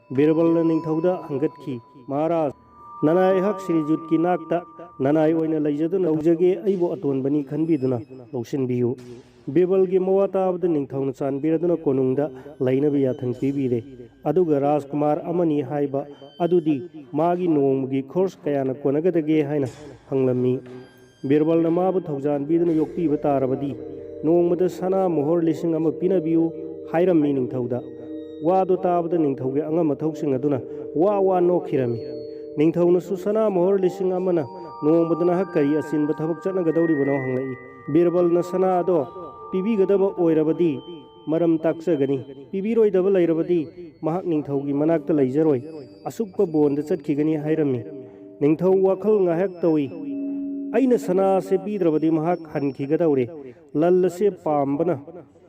बीरबलना निंगथौदा हंगतखी महाराज ननाय हक श्रीजुतकी नाक्ता ननाय ओइना लैजदुना लौजगे अइबो अतोनबनी खनबिदुना लौसिनबियु बीरबलगी मवा ताबदा निंगथौना चानबिरदुना कोनुंगदा लैनबा याथंग पीबीरे अदुगा राजकुमार अमनी हाइबा अदुदी मागी नोंगगी खोर्स कयाना कोनगदगे हाइना हंगलमी बीरबलना माबु थौजानबिदुना योक्पीबा तारबदी नोंगमदा सना मोहर लिसिंग अमा पिनबियु हाइरम्मी निंगथौदा वादो ताबदा निंगथौगे अंगा मथौसिंग अदुना वा वा नोखिरमी निंगथौना सु सना मोहर लिसिंग अमना नोंबदना हक करी असिन थबक चटनगदौरिबनो हंगलई बीरबलना सना अदो पीबीगदबा ओइरबदी मरम ताक्चगनी पीबीरोइदबा लैरबदी महाक निंथौगी मनाक्ता लैजरोय असुक्पा बोंद चटखिगनी हाइरमी निंथौ वाखल ngaहक तौई अइना सना से पीद्रबदी महाक हनखिगदौरे लल से पामबना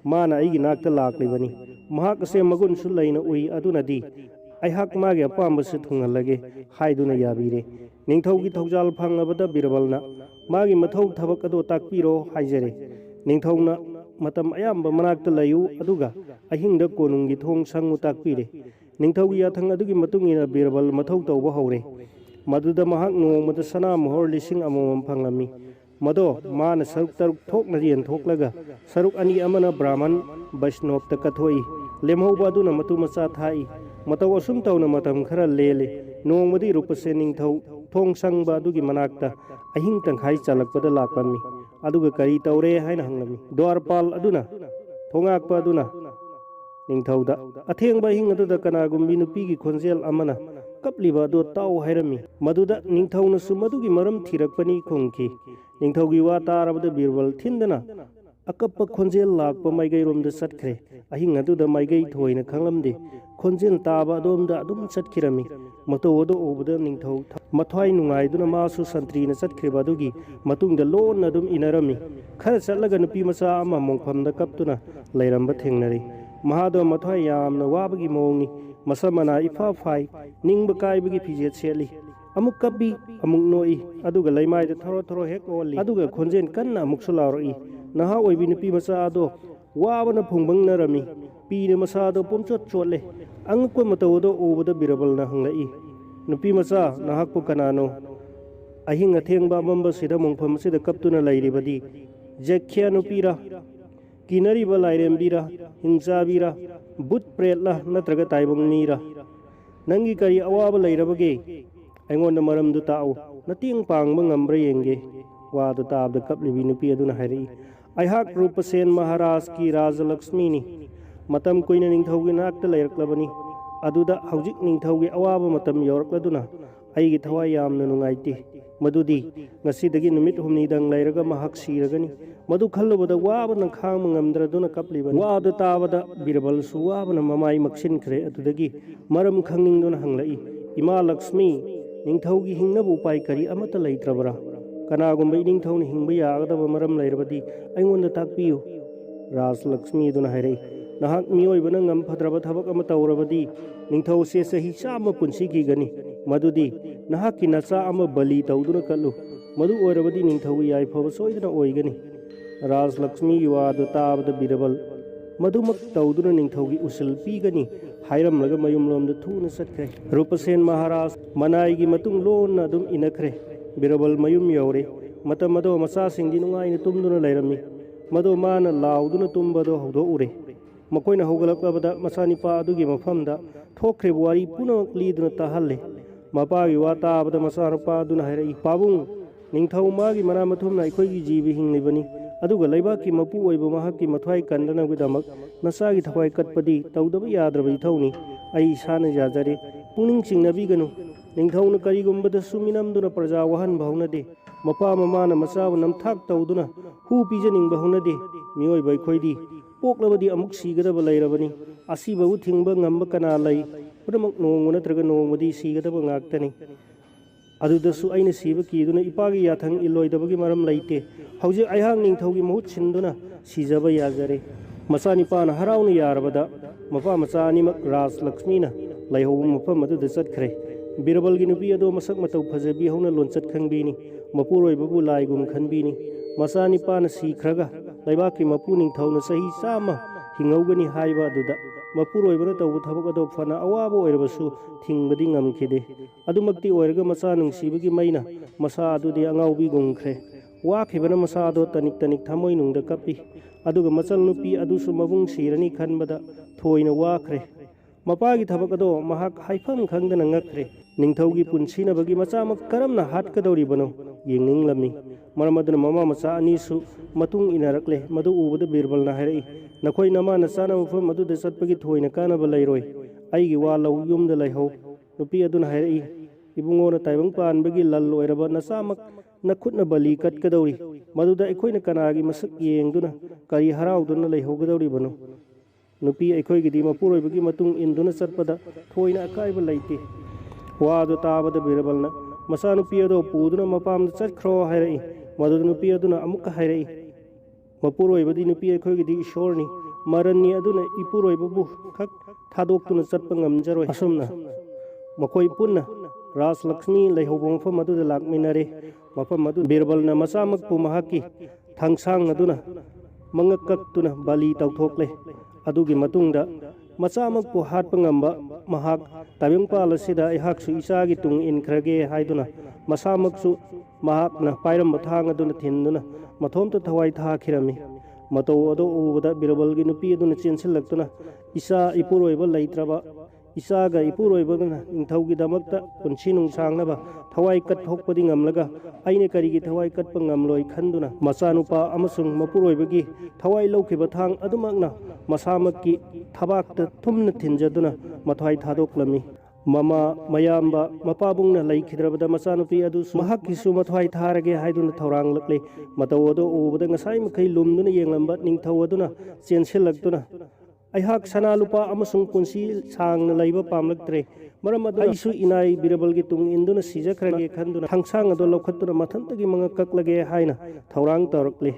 माना अइगी नाक्ता लाक्लिबनी महाक से मगुन सु लैना उई अदुनदी अइहाक मागे अपाम से थुंगलगे हाइदुना याबीरे निंथौगी थौजाल फंगबदा बीरबलना मागी मथौ थबक अदो ताकपीरो हाइजरे निंथौना मतम अयाम्ब मनाक्ता लयु अदुगा अहिंगदा कोनुंगी थोंग संगु ताकपीरे निंथौगी याथंग अदुगी मतुंगिना बीरबल मथौ तौबा हौरे मदुदा महाक नोंगमदा सना मोहर लिसिंग अमोमम फंगलमी मदो माना सरुक तरुक थोकना रियन थोकलगा सरुक अनि अमना ब्राह्मण वैष्णवता कथोई लेमहौबा अदुना मतु मचा थाई मतौ असुम तौना मतम खरा लेले नोंगमदी रूपसे निंथौ थोंग संगबा अदुगी मनाक्ता अहिंग तंखाई चालकपदा लाकपमी अदुगा करी तौरे हाइना हंगलमी द्वारपाल अदुना थोंगाकपा अदुना निंथौदा अथेंगबा हिंग अदुदा कनागुम्बी नुपीगी खोंजेल अमना कपलिबा अदो ताउ हाइरमी मदुदा निंथौनसु मदुगी मरम थिरकपनी खोंखी निंथौगी वा तारबदा बीरबल थिंदना अकप्पा खोंजेल लाकपा माइगैरोमदा चटखरे अहिंग अदुदा माइगै थोइना खंगलमदे खोंजेल ताबा अदोमदा अदुम चटखिरमी मतो अदो ओबदा निंथौ मथ्वाई नुंगाइदुना मासु संत्रीना चटखिरबा अदुगी मतुंगदा लोन अदुम इनरमी खरा चटलगा नुपी मचा अमा मोंफमदा कप्तुना लैरंबा थेंगनरी महादो मथ्वाई यामना वाबगी मोंगनी मसमना इफा फाई निंगबा काइबगी फिजेत सेली अमुक कपी अमुक नोई अदुगा लैमाइदा थरो थरो हेक ओली अदुगा खोंजेल कन्ना अमुक सुलाउरई नहा ओइबी नुपी मचा अदो वाबना फुंबंगनरमी पीने मसादो पुमचोट चोले अंगको मतोदो ओबदा बीरबलना हंगलई नुपी मचा नहाकपु कनानो अहिंग अथेंगबा मम्बा सिदा मोंफम सिदा कप्तुना लैरिबदी जेख्या नुपीरा किनरीबा लाइरेमबीरा हिंसाबीरा बुत प्रेतला नत्रगा ताइबंग मीरा नंगी करी अवाबा लैरबगे अइंगोंदा मरमदु ताउ नतिंग पांगबा ngambra yenge वादु ताबदा कपलिबी नुपी अदुना हाइरई अइहाक रूपसेन महाराज की राजलक्ष्मी नि मतम कुइना निंथौगी नाक्ता लैरक्लबनी अदुदा हौजिक निंथौगी अवाबा मतम यौरक्लदुना अइगी थवाई यामना नुंगाइते मदुदी ngasiदगी नुमित हुमनीदंग लैरगा महाक सीरगनी मदु खल्लुबदा वाबना खांग ngamद्रदुना कपलिबनी वादु ताबदा बीरबल सु वाबना ममाई मक्सिनख्रे अदुदगी मरम खंगनिंगदुना हंगलई इमा लक्ष्मी निंथौगी हिंगनबु उपाय करी अमता लैत्रबरा कनागुम्बा इनिंथौना हिंबा यागदबा मरम लैरबदी अइंगोंदा ताकपियु राजलक्ष्मी दुना हाइरई नहाक मियोइबना ngam फद्रबा थबक अमा तौरबदी निंथौ से सही चामा पुंसिखिगनी मदुदी नहाकी नचा अमा बलि तौदुना कल्लु मदु ओइरबदी निंथौगी याइफबा सोइदना ओइगनी राजलक्ष्मी वादु ताबदा बीरबल मदुमक तौदुना निंथौगी उसिल पीगनी हाइरमलगा मयुमलोमदा थुना चटख्रे रूपसेन महाराज मनाइगी मतुंग लोन अदुम इनख्रे बीरबल मयुम यौरे मतम मदो मचासिंगदी नुंगाइना तुमदुना लैरमी मदो माना लाउदुना तुंबदो हौदो उरे मकोइना हौगलकबदा मचानिपा अदुगी मफमदा थोख्रे वारी पुनमक लीदुना ताहल्ले मपागी वा ताबदा मचानुपा अदुना हाइरई पाबुंग निंथौ मागी मना मथुमना अखोइगी जीवी हिंगलिबनी अदुगा लैबाकी मपु ओइबा महाकी मथ्वाई कन्डनगुदमक नसागी थवाई कटपदी तौदबा याद्रबा इथौनी अई इसाना याजरे पुनिंग चिंगनबीगनु निंथौना करिगुम्बदा सुमिनमदुना प्रजा वहन बहुनदे मपा ममाना मचाबु नमथाक तौदुना हु पीजनिंग बहुनदे मियोइबा अखोइदी पोक्लबदी अमुक सीगदबा लैरबनी असीबबु थिंगबा ngamba kana lei पुनमक नोंगु नत्रगा नोंगमदी सीगदबा ngaktani अदुदसु अइना सीबा कीदुना इपागी याथंग इलोइदबगी मरम लैते हौजे अइहांग निंथौगी महूत सिंदुना सीजबा याजरे मचानिपाना हराउना यारबदा मपा मचा अनिमक राजलक्ष्मीना लैहौबा मफम अदुदा चटख्रे बीरबलगी नुपी अदो मसक मतौ फजबी हौना लोनचट खंगबीनी मपुरोइबबु लाइगुम खनबीनी मचानिपाना सीख्रगा लैबाकी मपु निंथौना सही चामा हिंगौगनी हाइबा अदुदा मपुरोइबना तौबा थबक अदो फना अवाबा ओइरबसु थिंगबदी ngamkhide अदुमक्ति ओइरगा मचा नुंसीबगी मैना मसा अदुदि अंगाउबी गुंख्रे वाखिबना मसा अदो तनिक तनिक थमोइ नुंगदा कपि अदुगा मचल नुपी अदुसु मबुंग सीरनी खनबदा थोइना वाख्रे मपागी थबक अदो महाक हाइफम खंगदना ngakre निंथौगी पुनसिनबगी मचामक करमना हाटकदौरिबनो येंगनिंगलमी मरमदना ममा मचा अनिसु मतुंग इनरकले मदु उबदा बीरबलना हाइरई नखोइ नमा नचाना मफम मदुदा चटपगी थोइना कानबा लैरोइ अइगी वा लौ युमदा लैहौ नुपी अदुना हाइरई इबुंगोना ताइबंग पानबगी लल ओइरबा नचामक नखुटना बलि कटकदौरी मदुदा अखोइना कनागी मसक येंगदुना करी हराउदुना लेहोगदौरीबनो नुपी अखोइगिदी मपुरोइबगी मतुंग इंदुना चटपदा थोइना अकाइबा लैते वादो ताबदा बिरबलना मसा नुपी अदो पुदुना मपामदा चटख्रो हाइरई मदुदा नुपी अदुना अमुक हाइरई मपुरोइबदी नुपी अखोइगिदी ईश्वरनी मरन्नी अदुना इपुरोइबबु खक थादोक्तुना चटपा ngamjaroi असुमना मखोइ पुन्ना राज लक्ष्मी लेहोबो मफम अदुदा लाकमिनरे मफम अदु बिरबलना मसामकपु महाकी थांगसांग अदुना मंगकक्तुना बलि तौथोकले अदुगी मतुंगदा मचामकपु हाटपा ngamba महाक ताबिंगपाल असिदा अहाकसु इसागी तुंग इनख्रगे हाइदुना मसामकसु महाकना पाइरम्बा थांग अदुना थिंदुना मथोमता थवाई थाखिरमी मतौ अदो उबदा बिरबलगी नुपी अदुना चेनसिलक्तुना इसा इपुरोइबा लैत्रबा इसागा इपुरोइबगना निंथौगी दमकता पुंसी नुंसांगनबा थवाई कटथोकपदि ngamlaga aine karigi thawai katpa ngamloi khanduna machanupa amasung mapuroibagi thawai lौखिबा थांग अदुमकना मसामककी थबाकता थुमना थिनजदुना मथवाई थादोक्लमी ममा मयाम्बा मपाबुंगना लैखिद्रबदा मचानुपी अदुसु महाकिसु मथवाई थारगे हाइदुना थौरांगलक्ले मतौ अदो उबदा ngasai मखै लुमदुना येंगलंबा निंथौ अदुना चेनसिलक्तुना अहाक सना लुपा अमसुंग पुंसी सांगना लैबा पामलक्त्रे मरम अदु आइसु इनाई बिरबलगी तुंग इंदुना सिजखरगे खंदुना थांगसांग अदो लौखत्तुना मथंतगी मंगा कक्लगे हाइना थौरांग तौरक्ले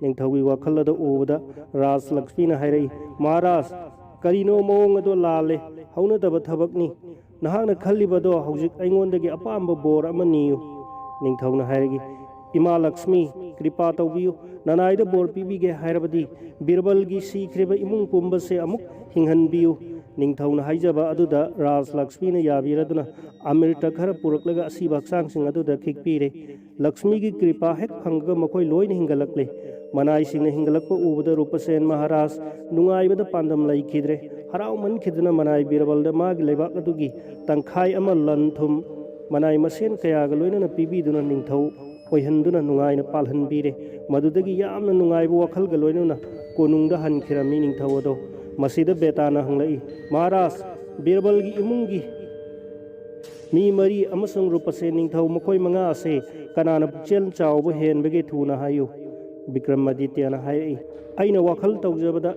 निंथौगी वाखल अदो उबदा राज लक्ष्मीना हाइरई महाराज करिनो मोंग अदो लाले हौनदबा थबकनी नहाकना खल्लिबदो हौजिक अइंगोंदगी अपाम्बा बोर अमा नियु निंथौना हाइरगी इमा लक्ष्मी कृपा तौबियु ननाइद बोर पीबीगे हाइरबदी बिरबलगी सीख्रेबा इमुंग पुंबसे अमुक हिंहनबियु निंथौना हाइजबा अदुदा राज लक्ष्मीना याबिरदुना अमृत खर पुरकलगा असीबा हक्सांगसिंग अदुदा खिकपीरे लक्ष्मीगी कृपा हेक फंगगा मखोइ लोइना हिंगलक्ले मनाइसिंगना हिंगलकपा उबदा रूपसेन महाराज नुंगाइबदा पांदम लैखिद्रे हराउ मनखिदना मनाइ बिरबलदा मागी लेबाक अदुगी तंखाइ अमा लनथुम मनाइ मसेन कयागा लोइना पीबीदुना निंथौ ओइहंदुना नुंगाइना पालहनबीरे मदुदगी यामना नुंगाइबा वखलगा लोइना कोनुंगदा हनखिरमी निंथौ अदो मसीदा बेताना हंगलई महाराज बिरबलगी इमुंगी मी मरी अमसुंग रूपसेन निंथौ मखोइ मंगा असे कनाना पुचेल चावबा हेनबगे थुना हायु विक्रमादित्यना हायई अइना वखल तौजबदा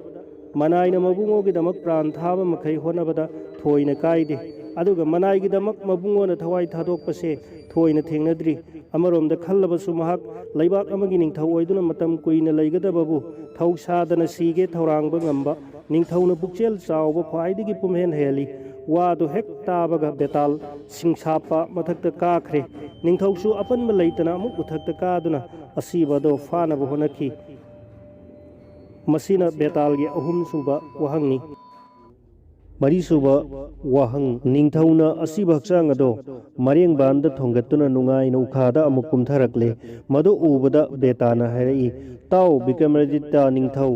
मनाइना मबुंगोगिदमक प्राण थाबा मखै होनबदा थोइना काइदे अदुगा मनाइगिदमक मबुंगोना थवाई थादोकपसे थोइना थेंगनद्री अमरोमदा खल्लबसु महाक लैबाक अमगी निंथौ ओइदुना मतम कुइना लैगदबबु थौसादना सीगे थौरांगबा ngamba निंथौना पुक्चेल चावबा ख्वाइदगी पुमहेन हेली वादो हेक ताबगा बेताल सिंसापा मथक्ता काखरे निंथौसु अपनबा लैतना अमुक उथक्ता कादुना असीबदो फानबा होनखी मसीना बेतालगी अहुमसुबा वहंगनी मरीसुबा वहंग निंथौना असीबा हक्सांग अदो मरेंगबांदा थोंगत्तुना नुंगाइना उखादा अमुक कुमथरकले मदो उबदा बेताना हाइरई ताउ विक्रमादित्य निंथौ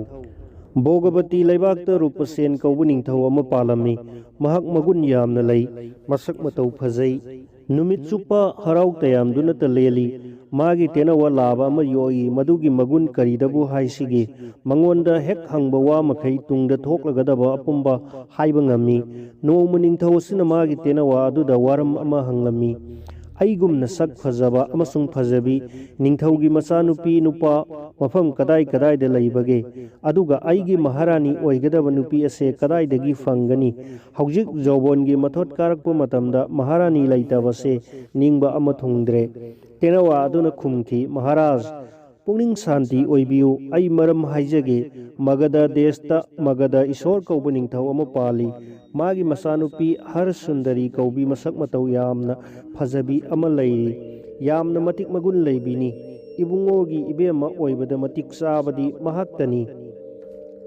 भोगवती लेबाक्ता रूपसेन कौबा निंथौ अमा पालमी महक मगुन यामना लई मसक मतौ फजई नुमित चुप्पा हराउ तयामदुना त लेली मागी तेनवा लाबा अमा योई मदुगी मगुन करीदबु हाइसिगे मंगोंदा हेक हंगबा वा मखै तुंगदा थोकलगदबा अपुंबा हाइबा ngami नोंगमा निंथौ सिना मागी तेनवा अदुदा वारम अमा हंगलमी अइगुमना सक फजबा अमसुंग फजबी निंथौगी मचानुपी नुपा मफम कदाई कदाइदा लैबगे अदुगा अइगी महारानी ओइगदबा नुपी असे कदाइदगी फंगनी हौजिक जौबोनगी मथोट कारकपा मतमदा महारानी लैतबसे निंगबा अमा थुंगद्रे तेनवा अदुना खुमखी महाराज पुनिंग शांति ओइबियु अइ मरम हाइजगे मगधा देशता मगधा ईश्वर कौबा निंथौ अमा पाली मागी मचानुपी हर सुंदरी कौबी मसक मतौ यामना फजबी अमा लैरी यामना मतिक मगुन लैबिनी इबुंगोगी इबेमा ओइबदा मतिक चाबदी महाक्तनी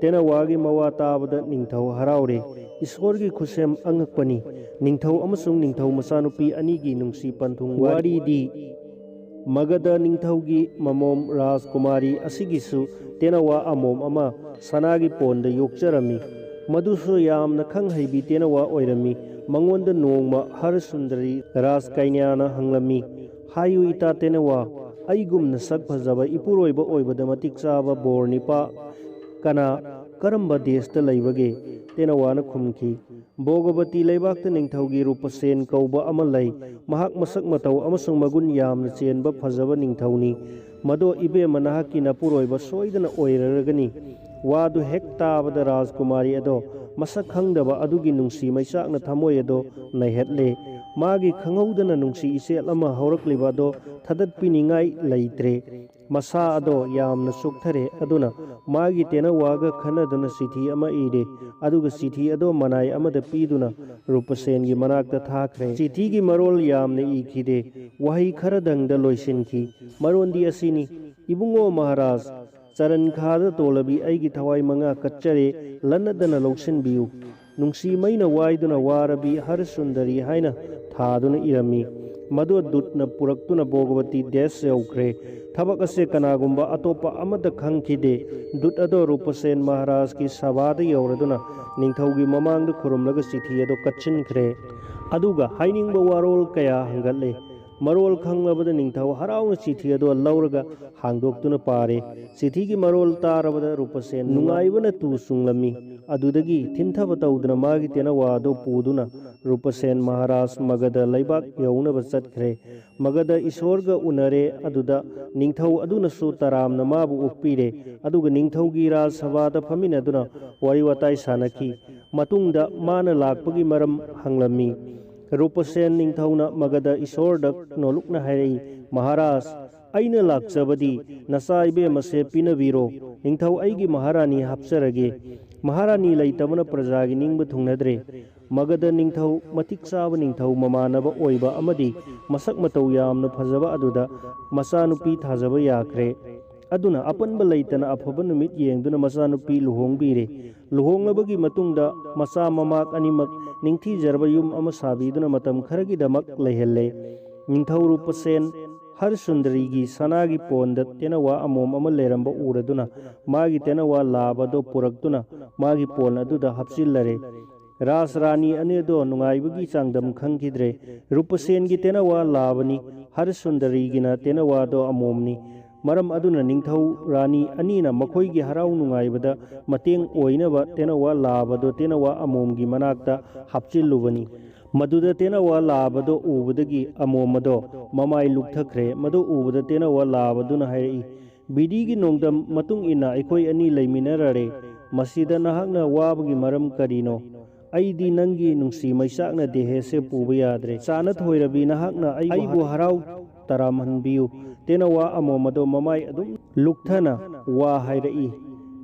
तेनवागी मवा ताबदा निंथौ हराउरे ईश्वरगी खुसेम अंगकपनी निंथौ अमसुंग निंथौ मचानुपी अनीगी नुंसी पंथुंग वारीदी मगधा निंथौगी ममोम राजकुमारी असिगिसु तेनवा अमोम अमा सनागी पोंदा योक्चरमी मधुसु यामना खंगहैबी तेनवा ओइरमी मंगोंदा नोंगमा हर सुंदरी राज कैन्याना हंगलमी हायु इता तेनवा अइगुमना सक फजबा इपुरोइबा ओइबदा मतिक चाबा बोरनिपा कना करम्बा देशता लैबगे तेनवाना खुमखी ꯕꯣꯒꯕꯇꯤ ꯂꯩꯕꯥꯛꯇ ꯅꯤꯡꯊꯧꯒꯤ ꯔꯨꯄꯁꯦꯟ ꯀꯧꯕ ꯑꯃ ꯂꯩ꯫ ꯃꯍꯥꯛ ꯃꯁꯛ ꯃꯇꯧ ꯑꯃꯁꯨꯡ ꯃꯒꯨꯟ ꯌꯥꯝꯅ ꯆꯦꯟꯕ ꯐꯖꯕ ꯅꯤꯡꯊꯧꯅꯤ꯫ ꯃꯗꯣ ꯏꯕꯦꯝꯃ ꯅꯍꯥꯛꯀꯤ ꯅꯄꯨꯔꯣꯏꯕ ꯁꯣꯏꯗꯅ ꯑꯣꯏꯔꯔꯒꯅꯤ꯫ ꯋꯥꯗꯨ ꯍꯦꯛ ꯇꯥꯕꯗ ꯔꯥꯖꯀꯨꯃꯥꯔꯤ ꯑꯗꯣ ꯃꯁꯛ ꯈꯪꯗꯕ ꯑꯗꯨꯒꯤ ꯅꯨꯡꯁꯤ ꯃꯩꯆꯥꯛꯅ ꯊꯃꯣꯏ ꯑꯗꯣ ꯅꯩꯍꯠꯂꯦ꯫ ꯃꯥꯒꯤ ꯈꯪꯍꯧꯗꯅ ꯅꯨꯡꯁꯤ ꯏꯆꯦꯜ ꯑꯃ ꯍꯧꯔꯛꯂꯤꯕ ꯑꯗꯣ ꯊꯥꯗꯠꯄꯤꯅꯤꯡꯉꯥꯏ ꯂꯩꯇ꯭ꯔꯦ꯫ ꯃꯁꯥ ꯑꯗꯣ ꯌꯥꯝꯅ ꯆꯣꯛꯊꯔꯦ꯫ ꯑꯗꯨꯅ ꯃꯥꯒꯤ ꯇꯦꯅꯋꯥꯒ ꯈꯟꯅꯗꯨꯅ ꯆꯤꯊꯤ ꯑꯃ ꯏꯔꯦ꯫ ꯑꯗꯨꯒ ꯆꯤꯊꯤ ꯑꯗꯣ ꯃꯅꯥꯏ ꯑꯃꯗ ꯄꯤꯗꯨꯅ ꯔꯨꯄꯁꯦꯟꯒꯤ ꯃꯅꯥꯛꯇ ꯊꯥꯈ꯭ꯔꯦ꯫ ꯆꯤꯊꯤꯒꯤ ꯃꯔꯣꯜ ꯌꯥꯝꯅ ꯏꯈꯤꯗꯦ, ꯋꯥꯍꯩ ꯈꯔꯗꯪꯗ ꯂꯣꯏꯁꯤꯟꯈꯤ꯫ ꯃꯔꯣꯟꯗꯤ ꯑꯁꯤꯅꯤ: ꯏꯕꯨꯡꯉꯣ ꯃꯍꯥꯔꯥꯖ, ꯆꯔꯟꯈꯥꯗ ꯇꯣꯜꯂꯕꯤ ꯑꯩꯒꯤ ꯊꯋꯥꯏ ꯃꯉꯥ ꯀꯠꯆꯔꯦ, ꯂꯟꯅꯗꯅ ꯂꯧꯁꯤꯟꯕꯤꯌꯨ꯫ ꯅꯨꯡꯁꯤ ꯃꯩꯅ ꯋꯥꯏꯗꯨꯅ ꯋꯥꯔꯕꯤ ꯍꯔꯁꯨꯟꯗꯔꯤ ꯍꯥꯏꯅ ꯊꯥꯗꯨꯅ ꯏꯔꯝꯃꯤ꯫ ꯃꯗꯨ ꯗꯨꯠꯅ ꯄꯨꯔꯛꯇꯨꯅ ꯕꯣꯒꯕꯇꯤ ꯗꯦꯁ ꯌꯧꯈ꯭ꯔꯦ꯫ ꯊꯕꯛ ꯑꯁꯦ ꯀꯅꯥꯒꯨꯝꯕ ꯑꯇꯣꯞꯄ ꯑꯃꯠꯇ ꯈꯪꯈꯤꯗꯦ꯫ ꯗꯨꯠ ꯑꯗꯣ ꯔꯨꯄꯁꯦꯟ ꯃꯍꯥꯔꯥꯖꯀꯤ ꯁꯚꯥꯗ ꯌꯧꯔꯗꯨꯅ ꯅꯤꯡꯊꯧꯒꯤ ꯃꯃꯥꯡꯗ ꯈꯨꯔꯨꯝꯂꯒ ꯆꯤꯊꯤ ꯑꯗꯣ ꯀꯠꯁꯤꯟꯈ꯭ꯔꯦ꯫ ꯑꯗꯨꯒ ꯍꯥꯏꯅꯤꯡꯕ ꯋꯥꯔꯣꯜ ꯀꯌꯥ ꯍꯪꯒꯠꯂꯦ꯫ ꯃꯔꯣꯜ ꯈꯪꯂꯕꯗ ꯅꯤꯡꯊꯧ ꯍꯔꯥꯎꯅ ꯆꯤꯊꯤ ꯑꯗꯣ ꯂꯧꯔꯒ ꯍꯥꯡꯗꯣꯛꯇꯨꯅ ꯄꯥꯔꯦ꯫ ꯆꯤꯊꯤꯒꯤ ꯃꯔꯣꯜ ꯇꯥꯔꯕꯗ ꯔꯨꯄꯁꯦꯟ ꯅꯨꯡꯉꯥꯏꯕꯅ ꯇꯨ ꯆꯨꯡꯂꯝꯃꯤ꯫ ꯑꯗꯨꯗꯒꯤ ꯊꯤꯟꯊꯕ ꯇꯧꯗꯨꯅ ꯃꯥꯒꯤ ꯇꯦꯅꯋꯥ ꯑꯗꯨ ꯄꯨꯗꯨꯅ ꯔꯨꯄꯁꯦꯟ ꯃꯍꯥꯔꯥꯖ ꯃꯒꯙ ꯂꯩꯕꯥꯛ ꯌꯧꯅꯕ ꯆꯠꯈ꯭ꯔꯦ꯫ ꯃꯒꯙ ꯏꯁꯣꯔꯒ ꯎꯅꯔꯦ꯫ ꯑꯗꯨꯗ ꯅꯤꯡꯊꯧ ꯑꯗꯨꯅꯁꯨ ꯇꯔꯥꯝꯅ ꯃꯥꯕꯨ ꯑꯣꯛꯄꯤꯔꯦ꯫ ꯑꯗꯨꯒ ꯅꯤꯡꯊꯧꯒꯤ ꯔꯥꯖ ꯁꯚꯥꯗ ꯐꯝꯃꯤꯟꯅꯗꯨꯅ ꯋꯥꯔꯤ ꯋꯥꯇꯥꯏ ꯁꯥꯅꯈꯤ꯫ ꯃꯇꯨꯡꯗ ꯃꯥꯅ ꯂꯥꯛꯄꯒꯤ ꯃꯔꯝ ꯍꯪꯂꯝꯃꯤ꯫ ꯔꯨꯄꯁꯦꯟ ꯅꯤꯡꯊꯧꯅ ꯃꯒꯙ ꯏꯁꯣꯔꯗ ꯅꯣꯜꯂꯨꯛꯅ ꯍꯥꯏꯔꯛꯏ: ꯃꯍꯥꯔꯥꯖ, ꯑꯩꯅ ꯂꯥꯛꯆꯕꯗꯤ ꯅꯆꯥ ꯏꯕꯦꯝꯃꯁꯦ ꯄꯤꯅꯕꯤꯔꯣ꯫ ꯅꯤꯡꯊꯧ ꯑꯩꯒꯤ ꯃꯍꯥꯔꯥꯅꯤ ꯍꯥꯞꯆꯔꯒꯦ꯫ ꯃꯍꯥꯔꯥꯅꯤ ꯂꯩꯇꯕꯅ ꯄ꯭ꯔꯖꯥꯒꯤ ꯅꯤꯡꯕ ꯊꯨꯡꯅꯗ꯭ꯔꯦ꯫ ꯃꯒꯙ ꯅꯤꯡꯊꯧ ꯃꯇꯤꯛ ꯆꯥꯕ ꯅꯤꯡꯊꯧ ꯃꯃꯥꯟꯅꯕ ꯑꯣꯏꯕ ꯑꯃꯗꯤ ꯃꯁꯛ ꯃꯇꯧ ꯌꯥꯝꯅ ꯐꯖꯕ ꯑꯗꯨꯗ ꯃꯆꯥꯅꯨꯄꯤ ꯊꯥꯖꯕ ꯌꯥꯈ꯭ꯔꯦ꯫ ꯑꯗꯨꯅ ꯑꯄꯟꯕ ꯂꯩꯇꯅ ꯑꯐꯕ ꯅꯨꯃꯤꯠ ꯌꯦꯡꯗꯨꯅ ꯃꯆꯥꯅꯨꯄꯤ ꯂꯨꯍꯣꯡꯕꯤꯔꯦ꯫ ꯂꯨꯍꯣꯡꯂꯕꯒꯤ ꯃꯇꯨꯡꯗ ꯃꯆꯥ ꯃꯃꯥꯛ ꯑꯅꯤꯃꯛ ꯅꯤꯡꯊꯤꯖꯔꯕ ꯌꯨꯝ ꯑꯃ ꯁꯥꯕꯤꯗꯨꯅ ꯃꯇꯝ ꯈꯔꯒꯤꯗꯃꯛ ꯂꯩꯍꯜꯂꯦ꯫ ꯅꯤꯡꯊꯧ ꯔꯨꯄꯁꯦꯟ ꯍꯔꯁꯨꯟꯗꯔꯤꯒꯤ ꯁꯅꯥꯒꯤ ꯄꯣꯟꯗ ꯇꯦꯅꯋꯥ ꯑꯃꯣꯝ ꯑꯃ ꯂꯩꯔꯝꯕ ꯎꯔꯗꯨꯅ ꯃꯥꯒꯤ ꯇꯦꯅꯋꯥ ꯂꯥꯕ ꯑꯗꯣ ꯄꯨꯔꯛꯇꯨꯅ ꯃꯥꯒꯤ ꯄꯣꯟ ꯑꯗꯨꯗ ꯍꯥꯞꯆꯤꯜꯂꯔꯦ꯫ ꯔꯥꯖ ꯔꯥꯅꯤ ꯑꯅꯤ ꯑꯗꯣ ꯅꯨꯡꯉꯥꯏꯕꯒꯤ ꯆꯥꯡꯗꯝ ꯈꯪꯈꯤꯗ꯭ꯔꯦ꯫ ꯔꯨꯄꯁꯦꯟꯒꯤ ꯇꯦꯅꯋꯥ ꯂꯥꯕꯅꯤ, ꯍꯔꯁꯨꯟꯗꯔꯤꯒꯤꯅ ꯇꯦꯅꯋꯥ ꯑꯗꯣ ꯑꯃꯣꯝꯅꯤ꯫ ꯃꯔꯝ ꯑꯗꯨꯅ ꯅꯤꯡꯊꯧ ꯔꯥꯅꯤ ꯑꯅꯤꯅ ꯃꯈꯣꯏꯒꯤ ꯍꯔꯥꯎ ꯅꯨꯡꯉꯥꯏꯕꯗ ꯃꯇꯦꯡ ꯑꯣꯏꯅꯕ ꯇꯦꯅꯋꯥ ꯂꯥꯕꯗꯣ ꯇꯦꯅꯋꯥ ꯑꯃꯣꯝꯒꯤ ꯃꯅꯥꯛꯇ ꯍꯥꯞꯆꯤꯜꯂꯨꯕꯅꯤ꯫ ꯃꯗꯨꯗ ꯇꯦꯅꯋꯥ ꯂꯥꯕꯗꯣ ꯎꯕꯗꯒꯤ ꯑꯃꯣꯝ ꯑꯗꯣ ꯃꯃꯥꯏ ꯂꯨꯞꯊꯈ꯭ꯔꯦ꯫ ꯃꯗꯨ ꯎꯕꯗ ꯇꯦꯅꯋꯥ ꯂꯥꯕꯗꯨꯅ ꯍꯥꯏꯔꯛꯏ: ꯕꯤꯙꯤꯒꯤ ꯅꯣꯡꯗꯝ ꯃꯇꯨꯡ ꯏꯟꯅ ꯑꯩꯈꯣꯏ ꯑꯅꯤ ꯂꯩꯃꯤꯟꯅꯔꯔꯦ꯫ ꯃꯁꯤꯗ ꯅꯍꯥꯛꯅ ꯋꯥꯕꯒꯤ ꯃꯔꯝ ꯀꯔꯤꯅꯣ? ꯑꯩꯗꯤ ꯅꯪꯒꯤ ꯅꯨꯡꯁꯤ ꯃꯩꯆꯥꯛꯅ ꯗꯦꯍꯦꯁꯦ ꯄꯨꯕ ꯌꯥꯗ꯭ꯔꯦ꯫ ꯆꯥꯅꯊꯣꯏꯔꯕꯤ ꯅꯍꯥꯛꯅ ꯑꯩꯕꯨ ꯍꯔꯥꯎ ꯇꯔꯥꯝꯍꯟꯕꯤꯌꯨ꯫ ꯇꯦꯅꯋꯥ ꯑꯃꯣꯝ ꯑꯗꯣ ꯃꯃꯥꯏ ꯑꯗꯨꯝ ꯂꯨꯞꯊꯅ ꯋꯥ ꯍꯥꯏꯔꯛꯏ: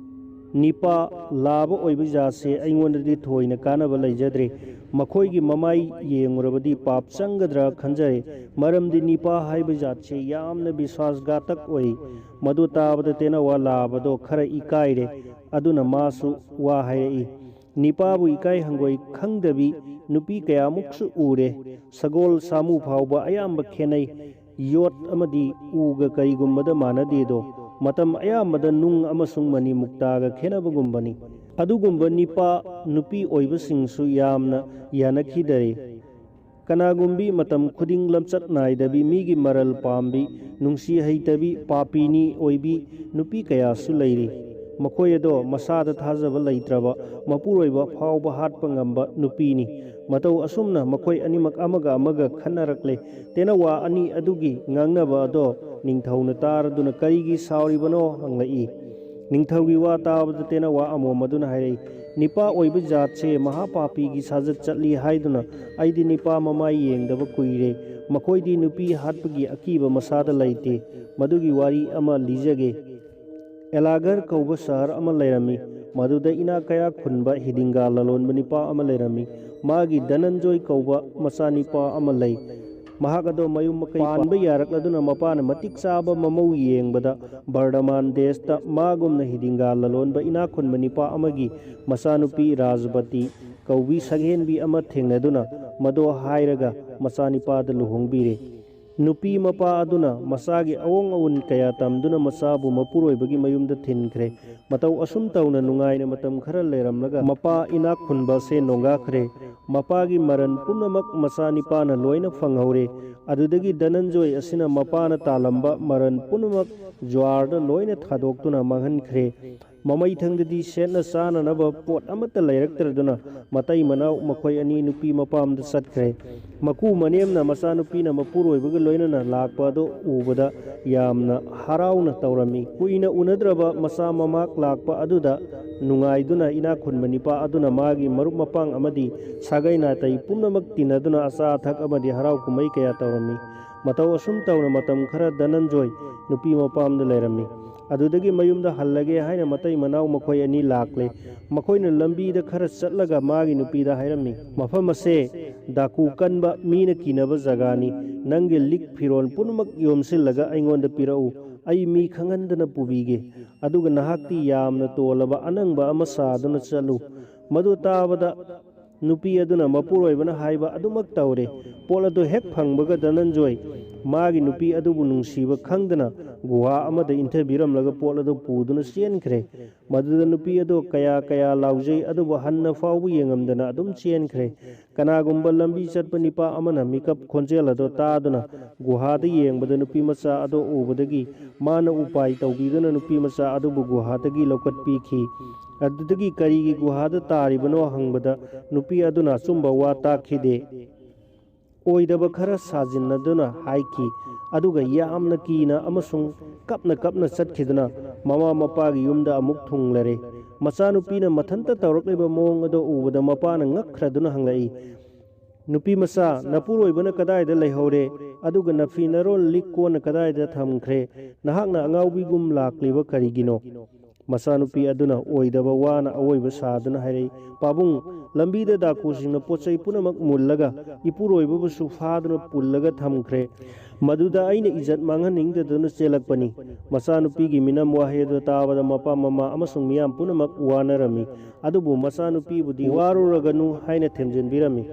ꯅꯤꯄꯥ ꯂꯥꯕ ꯑꯣꯏꯕ ꯖꯥꯠꯁꯦ ꯑꯩꯉꯣꯟꯗꯗꯤ ꯊꯣꯏꯅ ꯀꯥꯟꯅꯕ ꯂꯩꯖꯗ꯭ꯔꯦ꯫ ꯃꯈꯣꯏꯒꯤ ꯃꯃꯥꯏ ꯌꯦꯡꯉꯨꯔꯕꯗꯤ ꯄꯥꯞ ꯆꯪꯒꯗ꯭ꯔꯥ ꯈꯟꯖꯔꯦ꯫ ꯃꯔꯝꯗꯤ ꯅꯤꯄꯥ ꯍꯥꯏꯕ ꯖꯥꯠꯁꯦ ꯌꯥꯝꯅ ꯕꯤꯁ꯭ꯋꯥꯁꯘꯥꯇꯛ ꯑꯣꯏ꯫ ꯃꯗꯨ ꯇꯥꯕꯗ ꯇꯦꯅꯋꯥ ꯂꯥꯕꯗꯣ ꯈꯔ ꯏꯀꯥꯏꯔꯦ꯫ ꯑꯗꯨꯅ ꯃꯥꯁꯨ ꯋꯥ ꯍꯥꯏꯔꯛꯏ: ꯅꯤꯄꯥꯕꯨ ꯏꯀꯥꯏ ꯍꯪꯒꯣꯏ ꯈꯪꯗꯕꯤ ꯅꯨꯄꯤ ꯀꯌꯥꯃꯨꯛꯁꯨ ꯎꯔꯦ꯫ ꯁꯒꯣꯜ ꯁꯥꯃꯨ ꯐꯥꯎꯕ ꯑꯌꯥꯝꯕ ꯈꯦꯟꯅꯩ꯫ ꯌꯣꯠ ꯑꯃꯗꯤ ꯎꯒ ꯀꯔꯤꯒꯨꯝꯕꯗ ꯃꯥꯟꯅꯗꯦꯗꯣ? ꯃꯇꯝ ꯑꯌꯥꯝꯕꯗ ꯅꯨꯡ ꯑꯃꯁꯨꯡ ꯃꯅꯤ ꯃꯨꯛꯇꯥꯒ ꯈꯦꯟꯅꯕꯒꯨꯝꯕꯅꯤ꯫ ꯑꯗꯨꯒꯨꯝꯕ ꯅꯤꯄꯥ ꯅꯨꯄꯤ ꯑꯣꯏꯕꯁꯤꯡꯁꯨ ꯌꯥꯝꯅ ꯌꯥꯅꯈꯤꯗꯔꯦ꯫ ꯀꯅꯥꯒꯨꯝꯕꯤ ꯃꯇꯝ ꯈꯨꯗꯤꯡ ꯂꯝꯆꯠ ꯅꯥꯏꯗꯕꯤ, ꯃꯤꯒꯤ ꯃꯔꯜ ꯄꯥꯝꯕꯤ, ꯅꯨꯡꯁꯤ ꯍꯩꯇꯕꯤ, ꯄꯥꯄꯤꯅꯤ ꯑꯣꯏꯕꯤ ꯅꯨꯄꯤ ꯀꯌꯥꯁꯨ ꯂꯩꯔꯤ꯫ ꯃꯈꯣꯏ ꯑꯗꯣ ꯃꯁꯥꯗ ꯊꯥꯖꯕ ꯂꯩꯇ꯭ꯔꯕ, ꯃꯄꯨꯔꯣꯏꯕ ꯐꯥꯎꯕ ꯍꯥꯠꯄ ꯉꯝꯕ ꯅꯨꯄꯤꯅꯤ꯫ ꯃꯇꯧ ꯑꯁꯨꯝꯅ ꯃꯈꯣꯏ ꯑꯅꯤꯃꯛ ꯑꯃꯒ ꯑꯃꯒ ꯈꯟꯅꯔꯛꯂꯦ꯫ ꯇꯦꯅꯋꯥ ꯑꯅꯤ ꯑꯗꯨꯒꯤ ꯉꯥꯡꯅꯕ ꯑꯗꯣ ꯅꯤꯡꯊꯧꯅ ꯇꯥꯔꯗꯨꯅ ꯀꯔꯤꯒꯤ ꯁꯥꯎꯔꯤꯕꯅꯣ ꯍꯪꯂꯛꯏ꯫ ꯅꯤꯡꯊꯧꯒꯤ ꯋꯥ ꯇꯥꯕꯗ ꯇꯦꯅꯋꯥ ꯑꯃꯣꯝ ꯑꯗꯨꯅ ꯍꯥꯏꯔꯛꯏ: ꯅꯤꯄꯥ ꯑꯣꯏꯕ ꯖꯥꯠꯁꯦ ꯃꯍꯥꯄꯥꯄꯤꯒꯤ ꯁꯥꯖꯠ ꯆꯠꯂꯤ ꯍꯥꯏꯗꯨꯅ ꯑꯩꯗꯤ ꯅꯤꯄꯥ ꯃꯃꯥꯏ ꯌꯦꯡꯗꯕ ꯀꯨꯏꯔꯦ꯫ ꯃꯈꯣꯏꯗꯤ ꯅꯨꯄꯤ ꯍꯥꯠꯄꯒꯤ ꯑꯀꯤꯕ ꯃꯁꯥꯗ ꯂꯩꯇꯦ꯫ ꯃꯗꯨꯒꯤ ꯋꯥꯔꯤ ꯑꯃ ꯂꯤꯖꯒꯦ꯫ ꯑꯦꯂꯥꯒꯔ ꯀꯧꯕ ꯁꯍꯔ ꯑꯃ ꯂꯩꯔꯝꯃꯤ꯫ ꯃꯗꯨꯗ ꯏꯅꯥꯛ ꯀꯩꯔꯥꯛ ꯈꯨꯟꯕ ꯍꯤꯗꯤꯡꯒꯥ ꯂꯂꯣꯟꯕ ꯅꯤꯄꯥ ꯑꯃ ꯂꯩꯔꯝꯃꯤ꯫ ꯃꯥꯒꯤ ꯙꯅꯟꯖꯣꯏ ꯀꯧꯕ ꯃꯆꯥꯅꯤꯄꯥ ꯑꯃ ꯂꯩ꯫ ꯃꯍꯥꯛ ꯑꯗꯣ ꯃꯌꯨꯝ ꯃꯀꯩ ꯄꯥꯟꯕ ꯌꯥꯔꯛꯂꯗꯨꯅ ꯃꯄꯥꯅ ꯃꯇꯤꯛ ꯆꯥꯕ ꯃꯃꯧ ꯌꯦꯡꯕꯗ ꯕꯔꯙꯃꯥꯟ ꯗꯦꯁꯇ ꯃꯥꯒꯨꯝꯅ ꯍꯤꯗꯤꯡꯒꯥ ꯂꯂꯣꯟꯕ ꯏꯅꯥꯛ ꯈꯨꯟꯕ ꯅꯤꯄꯥ ꯑꯃꯒꯤ ꯃꯆꯥꯅꯨꯄꯤ ꯔꯥꯖꯕꯇꯤ ꯀꯧꯕꯤ ꯁꯛꯍꯦꯟꯕꯤ ꯑꯃ ꯊꯦꯡꯅꯗꯨꯅ ꯃꯗꯣ ꯍꯥꯏꯔꯒ ꯃꯆꯥꯅꯤꯄꯥꯗ ꯂꯨꯍꯣꯡꯕꯤꯔꯦ꯫ ꯅꯨꯄꯤ ꯃꯄꯥ ꯑꯗꯨꯅ ꯃꯆꯥꯒꯤ ꯑꯑꯣꯡ ꯑꯎꯟ ꯀꯌా ꯇꯝꯗꯨꯅ ꯃꯆꯥꯕꯨ ꯃꯄꯨꯔꯣꯏꯕꯒꯤ ꯃꯌꯨꯝꯗ ꯊꯤꯟꯈ꯭ꯔꯦ꯫ ꯃꯇꯧ ꯑꯁꯨꯝ ꯇꯧꯅ ꯅꯨꯡꯉꯥꯏꯅ ꯃꯇꯝ ꯈꯔ ꯂꯩꯔꯝꯂꯒ ꯃꯄꯥ ꯏꯅꯥꯛ ꯈꯨꯟꯕ ꯑꯁꯦ ꯅꯣꯡꯒꯥꯈ꯭ꯔꯦ꯫ ꯃꯄꯥꯒꯤ ꯃꯔꯟ ꯄꯨꯝꯅꯃꯛ ꯃꯆꯥꯅꯤꯄꯥꯅ ꯂꯣꯏꯅ ꯐꯪꯍꯧꯔꯦ꯫ ꯑꯗꯨꯗꯒꯤ ꯙꯅꯟꯖꯣꯏ ꯑꯁꯤꯅ ꯃꯄꯥꯅ ꯇꯥꯜꯂꯝꯕ ꯃꯔꯟ ꯄꯨꯝꯅꯃꯛ ꯖ꯭ꯋꯥꯔꯗ ꯂꯣꯏꯅ ꯊꯥꯗꯣꯛꯇꯨꯅ ꯃꯥꯡꯍꯟꯈ꯭ꯔꯦ꯫ ममई थंगददी सेना चाननब पोट अमत्ता लैरक्तरदुना मतई मनाव मखोय अनि नुपी मपामदा चटख्रे मकू मनेमना मचानुपीना मपुरोइबगा लोइनना लाकपादो उबदा यामना हराउना तौरमी कुइना उनद्रबा मचा ममाक लाकपा अदुदा नुंगाइदुना इना खुनबा निपा अदुना मागी मरुप मपांग अमदी सागै नातै पुनमक तिनदुना अचा अथक अमदी हराउ कुमै कया तौरमी मतौ असुम तौना मतम खरा धनंजय नुपी मपामदा लैरमी अदुदगी मयुमदा हल्लगे हाइना मतै मनाव मखोय अनि लाकले मखोयना लंबीदा खरा चटलगा मागी नुपीदा हाइरमी मफम असे दाकू कनबा मीना किनबा जगानी नंगे लिक फिरोल पुनमक योमसिलगा अइंगोंदा पिराउ आई मी खंगंदना पुबीगे अदुगा नहाक्ति यामना तोलबा अनंगबा अमा सादुना चलु मदु ताबदा नुपी अदुना मपुरोइबना हाइबा अदुमक तौरे पोल अदु हेक फंगबगा धनंजय मागी नुपी अदुबु नुंसीबा खंगदना गुहा अमदा इंथबिरमलगा पोल अदु पुदुना चेनख्रे मदुदा नुपी अदु कया कया लाउजै अदुबु हन्ना फाउबु येंगमदना अदुम चेनख्रे कनागुंबा लंबी चटपा निपा अमना मिकअप खोंजेल अदु तादुना गुहादा येंगबदा नुपी मचा अदु उबदगी माना उपाय तौबीदुना नुपी मचा अदुबु गुहादगी लौकटपीखी अदुदगी करीगी गुहादा तारिबनो हंगबदा नुपी अदुना चुंबा वा ताखिदे ओइदबा खरा साजिन्नदुना हाइकी अदुगा यामना कीना अमसुंग कपना कपना चटखिदुना ममा मपागी युमदा अमुक थुंगलरे मचानुपीना मथंता तौरक्लिबा मोंग अदो उबदा मपाना ngakkhraduna hanglai नुपी मचा नपुरोइबना कदाइदा लैहौरे अदुगा नफी नरोल लिक्कोना कदाइदा थमख्रे नहाकना अंगाउबीगुम लाक्लिबा करिगिनो मचानुपी अदुना ओइदबा वाना अवोइबा सादुना हाइरै पाबुंग लंबीदा दाकुसिंगना पोचै पुनमक मुल्लगा इपुरोइबबुसु फादुना पुल्लगा थमख्रे मदुदा अइना इज्जत मांगहनिंगदुना चेलकपनी मचानुपीगी मिनम वाहेदो ताबदा मपा ममा अमसुंग मियाम पुनमक वानरमी अदुबु मचानुपीबुदी वारुरगनु हाइना थेमजिनबिरमी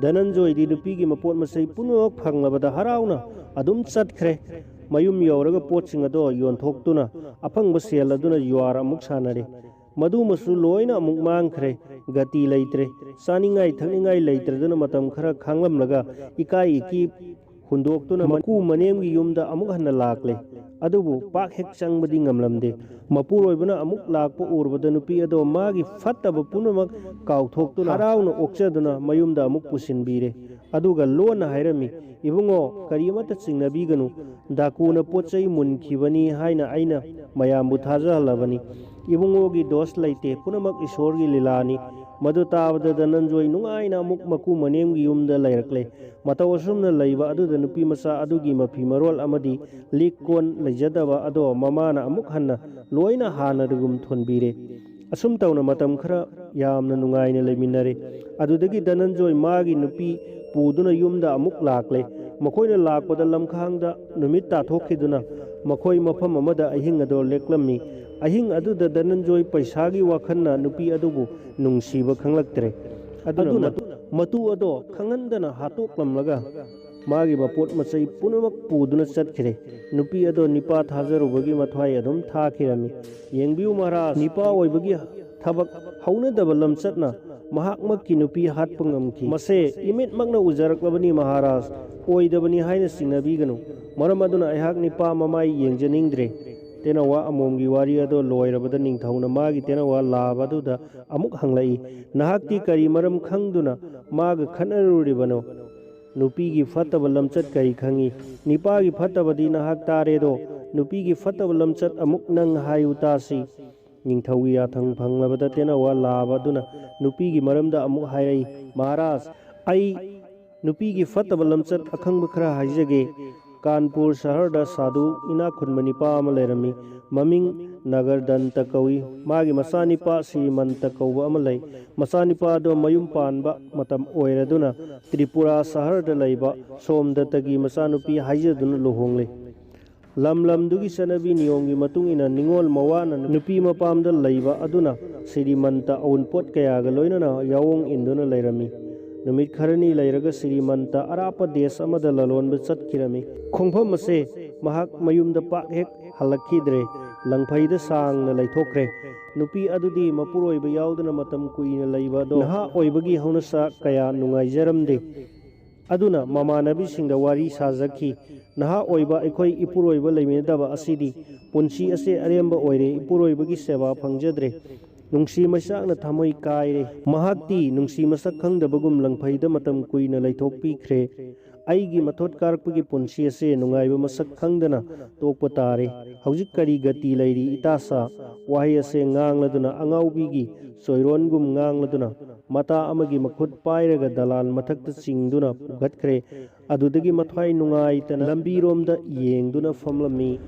धनंजयदी नुपीगी मपोट मसै पुनमक फंगलबदा हराउना अदुम चटख्रे मयुम यौरगा पोटसिंग अदो योनथोक्तुना अफंगबा सेल अदुना युआर अमुक सानरे मदु मसु लोइना अमुक मांगख्रे गति लैत्रे चानिंगाई थकनिंगाई लैत्रदुना मतम खरा खांगलमलगा इकाई इकी हुंदोक्तुना मकू मनेमगी युमदा अमुक हन्ना लाकले अदुबु पाक हेक चंगबदी ngamlamde मपुरोइबना अमुक लाकपो उरबदा नुपी अदो मागी फत्तबा पुनमक काउथोक्तुना हराउना ओक्चदुना मयुमदा अमुक पुसिनबीरे अदुगा लोना हाइरमी इबुंगो करियमता चिंगनबीगनु दाकुना पोचै मुनखिबनी हाइना आइना मयामबु थाजहलबनी इबुंगोगी दोष लैते पुनमक ईश्वरगी लीलानी मदु ताबदा धनंजय नुंगाइना अमुक मकू मनेमगी युमदा लैरक्ले मतौ असुमना लैबा अदुदा नुपी मचा अदुगी मफी मरोल अमदी लिक कोन लैजदबा अदो ममाना अमुक हन्ना लोइना हानदगुम थोनबीरे असुम तौना मतम खरा यामना नुंगाइना लैमिनरे अदुदगी धनंजय मागी नुपी पुदुना युमदा अमुक लाकले मखोइना लाकपदा लमखांगदा नुमित ताथोखिदुना मखोइ मफम अमदा अहिंग अदो लेक्लम्मी अहिंग अदुदा धनंजय पैसागी वाखन्ना नुपी अदुबु नुंसीबा खंगलक्तरे अदुना मतु अदो खंगंदना हातोक्लमलगा मागी मपोट मचै पुनमक पुदुना चटखिरे नुपी अदो निपा थाजरुबगी मथ्वाई अदुम थाखिरमी येंगबिउ महाराज निपा ओइबगी थबक हौनदबा लमचटना महात्मकी नुपी हाटपा ngamki मसे इमितमकना उजरक्लबनी महाराज ओइदबनी हाइना सिंगनबीगनु मरम अदुना अहाक निपा ममाई येंजनिंगद्रे तेनावा अमोमगी वारी अदो लोइरबदा निंगथौना मागी तेनावा लाबदुदा अमुक हंगलाई नहाक्ति करी मरम खंगदुना माग खनरुरिबनो नुपीगी फत्तबा लमचट करी खंगी निपागी फत्तबदी नहाक तारेदो नुपीगी फत्तबा लमचट अमुक नंग हायु तासी निंगथौगी याथंग फंगलबदा तेनावा लाबदुना नुपीगी मरमदा अमुक हायरई महाराज आई नुपीगी फत्तबा लमचट अखंग खरा हाइजगे कानपुर शहर दा साधु इना खुनबा निपा अमा लैरमी ममिंग नगर दंत कौई मागी मचानिपा श्रीमंत कौबा अमा लै मचानिपा दो मयुम पानबा मतम ओइरदुना त्रिपुरा शहर दा लैबा सोमदत्तगी मचानुपी हाइजदुना लुहोंगले लम लमदुगी सनबी नियोंगी मतुंग इना निंगोल मवाना नुपी मपामदा लैबा अदुना श्रीमंत औनपोट कयागा लोइनना यावोंग इंदुना लैरमी नुमित खरनी लैरगा श्रीमंत अराप देश अमदा ललोनबा चटखिरमी खोंफम असे महाक मयुमदा पाक हेक हलक्खिद्रे लंगफैदा सांगना लैथोख्रे नुपी अदुदी मपुरोइबा याउदना मतम कुइना लैबा दो नहा ओइबगी हौनसा कया नुंगाइजरमदे ꯑꯗꯨꯅ ꯃꯃꯥꯟꯅꯕꯤꯁꯤꯡꯗ ꯋꯥꯔꯤ ꯁꯥꯖꯈꯤ, ꯅꯍꯥ ꯑꯣꯏꯕ ꯑꯩꯈꯣꯏ ꯏꯄꯨꯔꯣꯏꯕ ꯂꯩꯃꯤꯟꯅꯗꯕ ꯑꯁꯤꯗꯤ ꯄꯨꯟꯁꯤ ꯑꯁꯦ ꯑꯔꯦꯝꯕ ꯑꯣꯏꯔꯦ, ꯏꯄꯨꯔꯣꯏꯕꯒꯤ ꯁꯦꯕꯥ ꯐꯪꯖꯗ꯭ꯔꯦ, ꯅꯨꯡꯁꯤ ꯃꯩꯆꯥꯛꯅ ꯊꯃꯣꯏ ꯀꯥꯏꯔꯦ, ꯃꯍꯥꯛꯇꯤ ꯅꯨꯡꯁꯤ ꯃꯁꯛ ꯈꯪꯗꯕꯒꯨꯝ ꯂꯪꯐꯩꯗ ꯃꯇꯝ ꯀꯨꯏꯅ ꯂꯩꯊꯣꯛꯄꯤꯈ꯭ꯔꯦ, ꯑꯩꯒꯤ ꯃꯊꯣꯠ ꯀꯥꯔꯛꯄꯒꯤ ꯄꯨꯟꯁꯤ ꯑꯁꯦ ꯅꯨꯡꯉꯥꯏꯕ ꯃꯁꯛ ꯈꯪꯗꯅ ꯇꯣꯛꯄ ꯇꯥꯔꯦ, ꯍꯧꯖꯤꯛ ꯀꯔꯤ ꯒꯇꯤ ꯂꯩꯔꯤ ꯏꯇꯥꯁꯥ? ꯋꯥꯍꯩ ꯑꯁꯦ ꯉꯥꯡꯂꯗꯨꯅ ꯑꯉꯥꯎꯕꯤꯒꯤ ꯆꯣꯏꯔꯣꯟꯒꯨꯝ ꯉꯥꯡꯂꯗꯨꯅ ꯃꯇꯥ ꯑꯃꯒꯤ ꯃꯈꯨꯠ ꯄꯥꯏꯔꯒ ꯗꯂꯥꯟ ꯃꯊꯛꯇ ꯆꯤꯡꯗꯨꯅ ꯄꯨꯈꯠꯈ꯭ꯔꯦ, ꯑꯗꯨꯗꯒꯤ ꯃꯊ꯭ꯋꯥꯏ ꯅꯨꯡꯉꯥꯏꯇꯅ ꯂꯝꯕꯤꯔꯣꯝꯗ ꯌꯦꯡꯗꯨꯅ ꯐꯝꯂꯝꯃꯤ꯫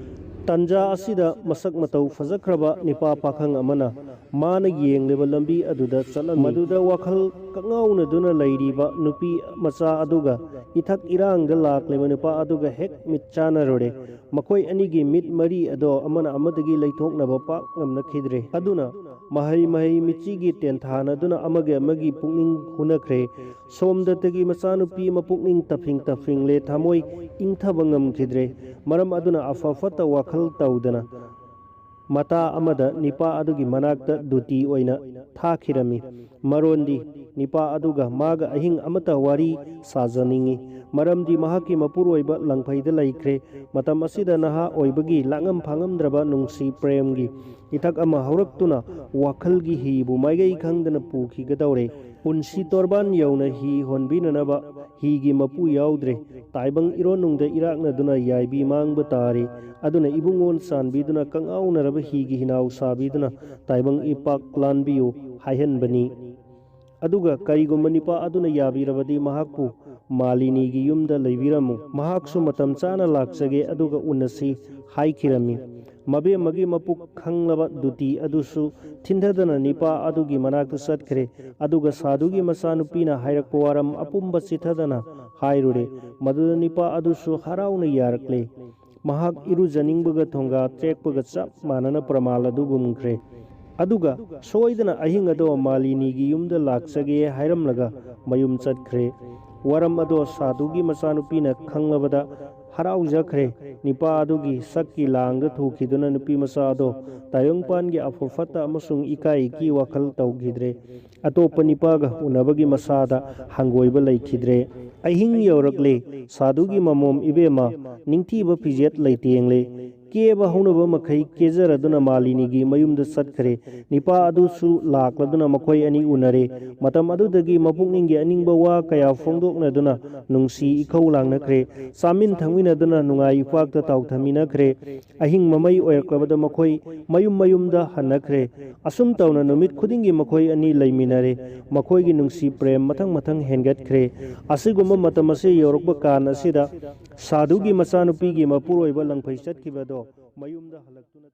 ꯇꯟꯖꯥ ꯑꯁꯤꯗ ꯃꯁꯛ ꯃꯇꯧ ꯐꯖꯈ꯭ꯔꯕ ꯅꯤꯄꯥ ꯄꯥꯈꯪ ꯑꯃꯅ ꯃꯥꯅ ꯌꯦꯡꯂꯤꯕ ꯂꯝꯕꯤ ꯑꯗꯨꯗ ꯆꯠꯂꯝꯃꯤ, ꯃꯗꯨꯗ ꯋꯥꯈꯜ ꯀꯛꯉꯥꯎꯅꯗꯨꯅ ꯂꯩꯔꯤꯕ ꯅꯨꯄꯤ ꯃꯆꯥ ꯑꯗꯨꯒ ꯏꯊꯛ ꯏꯔꯥꯡꯗ ꯂꯥꯛꯂꯤꯕ ꯅꯨꯄꯥ ꯑꯗꯨꯒ ꯍꯦꯛ ꯃꯤꯠ ꯆꯥꯅꯔꯨꯔꯦ, ꯃꯈꯣꯏ ꯑꯅꯤꯒꯤ ꯃꯤꯠ ꯃꯔꯤ ꯑꯗꯣ ꯑꯃꯅ ꯑꯃꯗꯒꯤ ꯂꯩꯊꯣꯛꯅꯕ ꯄꯥꯛ ꯉꯝꯅꯈꯤꯗ꯭ꯔꯦ, ꯑꯗꯨꯅ ꯃꯍꯩ ꯃꯤꯆꯤꯒꯤ ꯇꯦꯟꯊꯥꯅꯗꯨꯅ ꯑꯃꯒꯤ ꯑꯃꯒꯤ ꯄꯨꯛꯅꯤꯡ ꯍꯨꯅꯈ꯭ꯔꯦ, ꯁꯣꯝꯗꯇꯒꯤ ꯃꯆꯥꯅꯨꯄꯤ ꯃꯄꯨꯛꯅꯤꯡ ꯇꯐꯤꯡ ꯇꯐꯤꯡꯂꯦ, ꯊꯃꯣꯏ ꯏꯪꯊꯕ ꯉꯝꯈꯤꯗ꯭ꯔꯦ, ꯃꯔꯝ ꯑꯗꯨꯅ ꯑꯐ ꯐꯠꯇ ꯋꯥꯈꯜ ꯇꯧꯗꯅ ꯃꯇꯥ ꯑꯃꯗ ꯅꯤꯄꯥ ꯑꯗꯨꯒꯤ ꯃꯅꯥꯛꯇ ꯗꯨꯇꯤ ꯑꯣꯏꯅ ꯊꯥꯈꯤꯔꯝꯃꯤ, ꯃꯔꯣꯟꯗꯤ ꯅꯤꯄꯥ ꯑꯗꯨꯒ ꯃꯥꯒ ꯑꯍꯤꯡ ꯑꯃꯇ ꯋꯥꯔꯤ ꯁꯥꯖꯅꯤꯡꯉꯤ, ꯃꯔꯝꯗꯤ ꯃꯍꯥꯛꯀꯤ ꯃꯄꯨꯔꯣꯏꯕ ꯂꯪꯐꯩꯗ ꯂꯩꯈ꯭ꯔꯦ, ꯃꯇꯝ ꯑꯁꯤꯗ ꯅꯍꯥ ꯑꯣꯏꯕꯒꯤ ꯂꯥꯛꯉꯝ ꯐꯥꯉꯝꯗ꯭ꯔꯕ ꯅꯨꯡꯁꯤ ꯄ꯭ꯔꯦꯝꯒꯤ ꯏꯊꯛ ꯑꯃ ꯍꯧꯔꯛꯇꯨꯅ ꯋꯥꯈꯜꯒꯤ ꯍꯤꯕꯨ ꯃꯥꯏꯀꯩ ꯈꯪꯗꯅ ꯄꯨꯈꯤꯒꯗꯧꯔꯦ, ꯄꯨꯟꯁꯤ ꯇꯣꯔꯕꯥꯟ ꯌꯧꯅ ꯍꯤ ꯍꯣꯟꯕꯤꯅꯅꯕ ꯍꯤꯒꯤ ꯃꯄꯨ ꯌꯥꯎꯗ꯭ꯔꯦ, ꯇꯥꯏꯕꯪ ꯏꯔꯣꯟꯅꯨꯡꯗ ꯏꯔꯥꯛꯅꯗꯨꯅ ꯌꯥꯏꯕꯤ ꯃꯥꯡꯕ ꯇꯥꯔꯦ, ꯑꯗꯨꯅ ꯏꯕꯨꯡꯉꯣꯟ ꯆꯥꯟꯕꯤꯗꯨꯅ ꯀꯪꯉꯥꯎꯅꯔꯕ ꯍꯤꯒꯤ ꯍꯤꯅꯥꯎ ꯁꯥꯕꯤꯗꯨꯅ ꯇꯥꯏꯕꯪ ꯏꯄꯥꯛ ꯂꯥꯟꯕꯤꯌꯨ ꯍꯥꯏꯍꯟꯕꯅꯤ꯫ ꯑꯗꯨꯒ ꯀꯔꯤꯒꯨꯝꯕ ꯅꯤꯄꯥ ꯑꯗꯨꯅ ꯌꯥꯕꯤꯔꯕꯗꯤ ꯃꯍꯥꯛꯄꯨ ꯃꯥꯂꯤꯅꯤꯒꯤ ꯌꯨꯝꯗ ꯂꯩꯕꯤꯔꯝꯃꯨ, ꯃꯍꯥꯛꯁꯨ ꯃꯇꯝ ꯆꯥꯅ ꯂꯥꯛꯆꯒꯦ ꯑꯗꯨꯒ ꯎꯅꯁꯤ ꯍꯥꯏꯈꯤꯔꯝꯃꯤ꯫ ꯃꯕꯦꯝꯃꯒꯤ ꯃꯄꯨꯛ ꯈꯪꯂꯕ ꯗꯨꯇꯤ ꯑꯗꯨꯁꯨ ꯊꯤꯟꯊꯗꯅ ꯅꯤꯄꯥ ꯑꯗꯨꯒꯤ ꯃꯅꯥꯛꯇ ꯆꯠꯈ꯭ꯔꯦ, ꯑꯗꯨꯒ ꯁꯥꯗꯨꯒꯤ ꯃꯆꯥꯅꯨꯄꯤꯅ ꯍꯥꯏꯔꯛꯄ ꯋꯥꯔꯝ ꯑꯄꯨꯝꯕ ꯆꯤꯊꯗꯅ ꯍꯥꯏꯔꯨꯔꯦ, ꯃꯗꯨꯗ ꯅꯤꯄꯥ ꯑꯗꯨꯁꯨ ꯍꯔꯥꯎꯅ ꯌꯥꯔꯛꯂꯦ, ꯃꯍꯥꯛ ꯏꯔꯨꯖꯅꯤꯡꯕꯒ ꯊꯣꯡꯒꯥ ꯇ꯭ꯔꯦꯛꯄꯒ ꯆꯞ ꯃꯥꯟꯅꯅ ꯄ꯭ꯔꯃꯥꯜ ꯑꯗꯨꯒꯨꯝꯈ꯭ꯔꯦ, ꯑꯗꯨꯒ ꯁꯣꯏꯗꯅ ꯑꯍꯤꯡ ꯑꯗꯣ ꯃꯥꯂꯤꯅꯤꯒꯤ ꯌꯨꯝꯗ ꯂꯥꯛꯆꯒꯦ ꯍꯥꯏꯔꯝꯂꯒ ꯃꯌꯨꯝ ꯆꯠꯈ꯭ꯔꯦ꯫ ꯋꯥꯔꯝ ꯑꯗꯣ ꯁꯥꯗꯨꯒꯤ ꯃꯆꯥꯅꯨꯄꯤꯅ ꯈꯪꯂꯕꯗ ꯍꯔꯥꯎꯖꯈ꯭ꯔꯦ, ꯅꯤꯄꯥ ꯑꯗꯨꯒꯤ ꯁꯛꯀꯤ ꯂꯥꯡꯗ ꯊꯨꯈꯤꯗꯨꯅ ꯅꯨꯄꯤ ꯃꯆꯥ ꯑꯗꯣ ꯇꯥꯏꯕꯪꯄꯥꯟꯒꯤ ꯑꯐ ꯐꯠꯇ ꯑꯃꯁꯨꯡ ꯏꯀꯥꯏ ꯏꯀꯤ ꯋꯥꯈꯜ ꯇꯧꯈꯤꯗ꯭ꯔꯦ, ꯑꯇꯣꯞꯄ ꯅꯤꯄꯥꯒ ꯎꯅꯕꯒꯤ ꯃꯁꯥꯗ ꯍꯪꯒꯣꯏꯕ ꯂꯩꯈꯤꯗ꯭ꯔꯦ꯫ ꯑꯍꯤꯡ ꯌꯧꯔꯛꯂꯦ, ꯁꯥꯗꯨꯒꯤ ꯃꯃꯣꯝ ꯏꯕꯦꯝꯃ ꯅꯤꯡꯊꯤꯕ ꯐꯤꯖꯦꯠ ꯂꯩꯇꯦꯡꯂꯦ, ꯀꯦꯕ ꯍꯧꯅꯕ ꯃꯈꯩ ꯀꯦꯖꯔꯗꯨꯅ ꯃꯥꯂꯤꯅꯤꯒꯤ ꯃꯌꯨꯝꯗ ꯆꯠꯈ꯭ꯔꯦ, ꯅꯤꯄꯥ ꯑꯗꯨꯁꯨ ꯂꯥꯛꯂꯗꯨꯅ ꯃꯈꯣꯏ ꯑꯅꯤ ꯎꯅꯔꯦ, ꯃꯇꯝ ꯑꯗꯨꯗꯒꯤ ꯃꯄꯨꯛꯅꯤꯡꯒꯤ ꯑꯅꯤꯡꯕ ꯋꯥ ꯀꯌꯥ ꯐꯣꯡꯗꯣꯛꯅꯗꯨꯅ ꯅꯨꯡꯁꯤ ꯏꯈꯧ ꯂꯥꯡꯅꯈ꯭ꯔꯦ, ꯆꯥꯃꯤꯟ ꯊꯛꯃꯤꯟꯅꯗꯨꯅ ꯅꯨꯡꯉꯥꯏ ꯏꯄꯥꯛꯇ ꯇꯥꯎꯊꯃꯤꯟꯅꯈ꯭ꯔꯦ, ꯑꯍꯤꯡ ꯃꯃꯩ ꯑꯣꯏꯔꯛꯂꯕꯗ ꯃꯈꯣꯏ ꯃꯌꯨꯝ ꯃꯌꯨꯝꯗ ꯍꯟꯅꯈ꯭ꯔꯦ, ꯑꯁꯨꯝ ꯇꯧꯅ ꯅꯨꯃꯤꯠ ꯈꯨꯗꯤꯡꯒꯤ ꯃꯈꯣꯏ ꯑꯅꯤ ꯂꯩꯃꯤꯟꯅꯔꯦ, ꯃꯈꯣꯏꯒꯤ ꯅꯨꯡꯁꯤ ꯄ꯭ꯔꯦꯝ ꯃꯊꯪ ꯃꯊꯪ ꯍꯦꯟꯒꯠꯈ꯭ꯔꯦ꯫ ꯑꯁꯤꯒꯨꯝꯕ ꯃꯇꯝ ꯑꯁꯤ ꯌꯧꯔꯛꯄ ꯀꯥꯟ ꯑꯁꯤꯗ ꯁꯥꯗꯨꯒꯤ ꯃꯆꯥꯅꯨꯄꯤꯒꯤ ꯃꯄꯨꯔꯣꯏꯕ ꯂꯪꯐꯩ ꯆꯠꯈꯤꯕꯗꯣ ꯃꯌꯨꯝꯗ ꯍꯜꯂꯛꯇꯨꯅ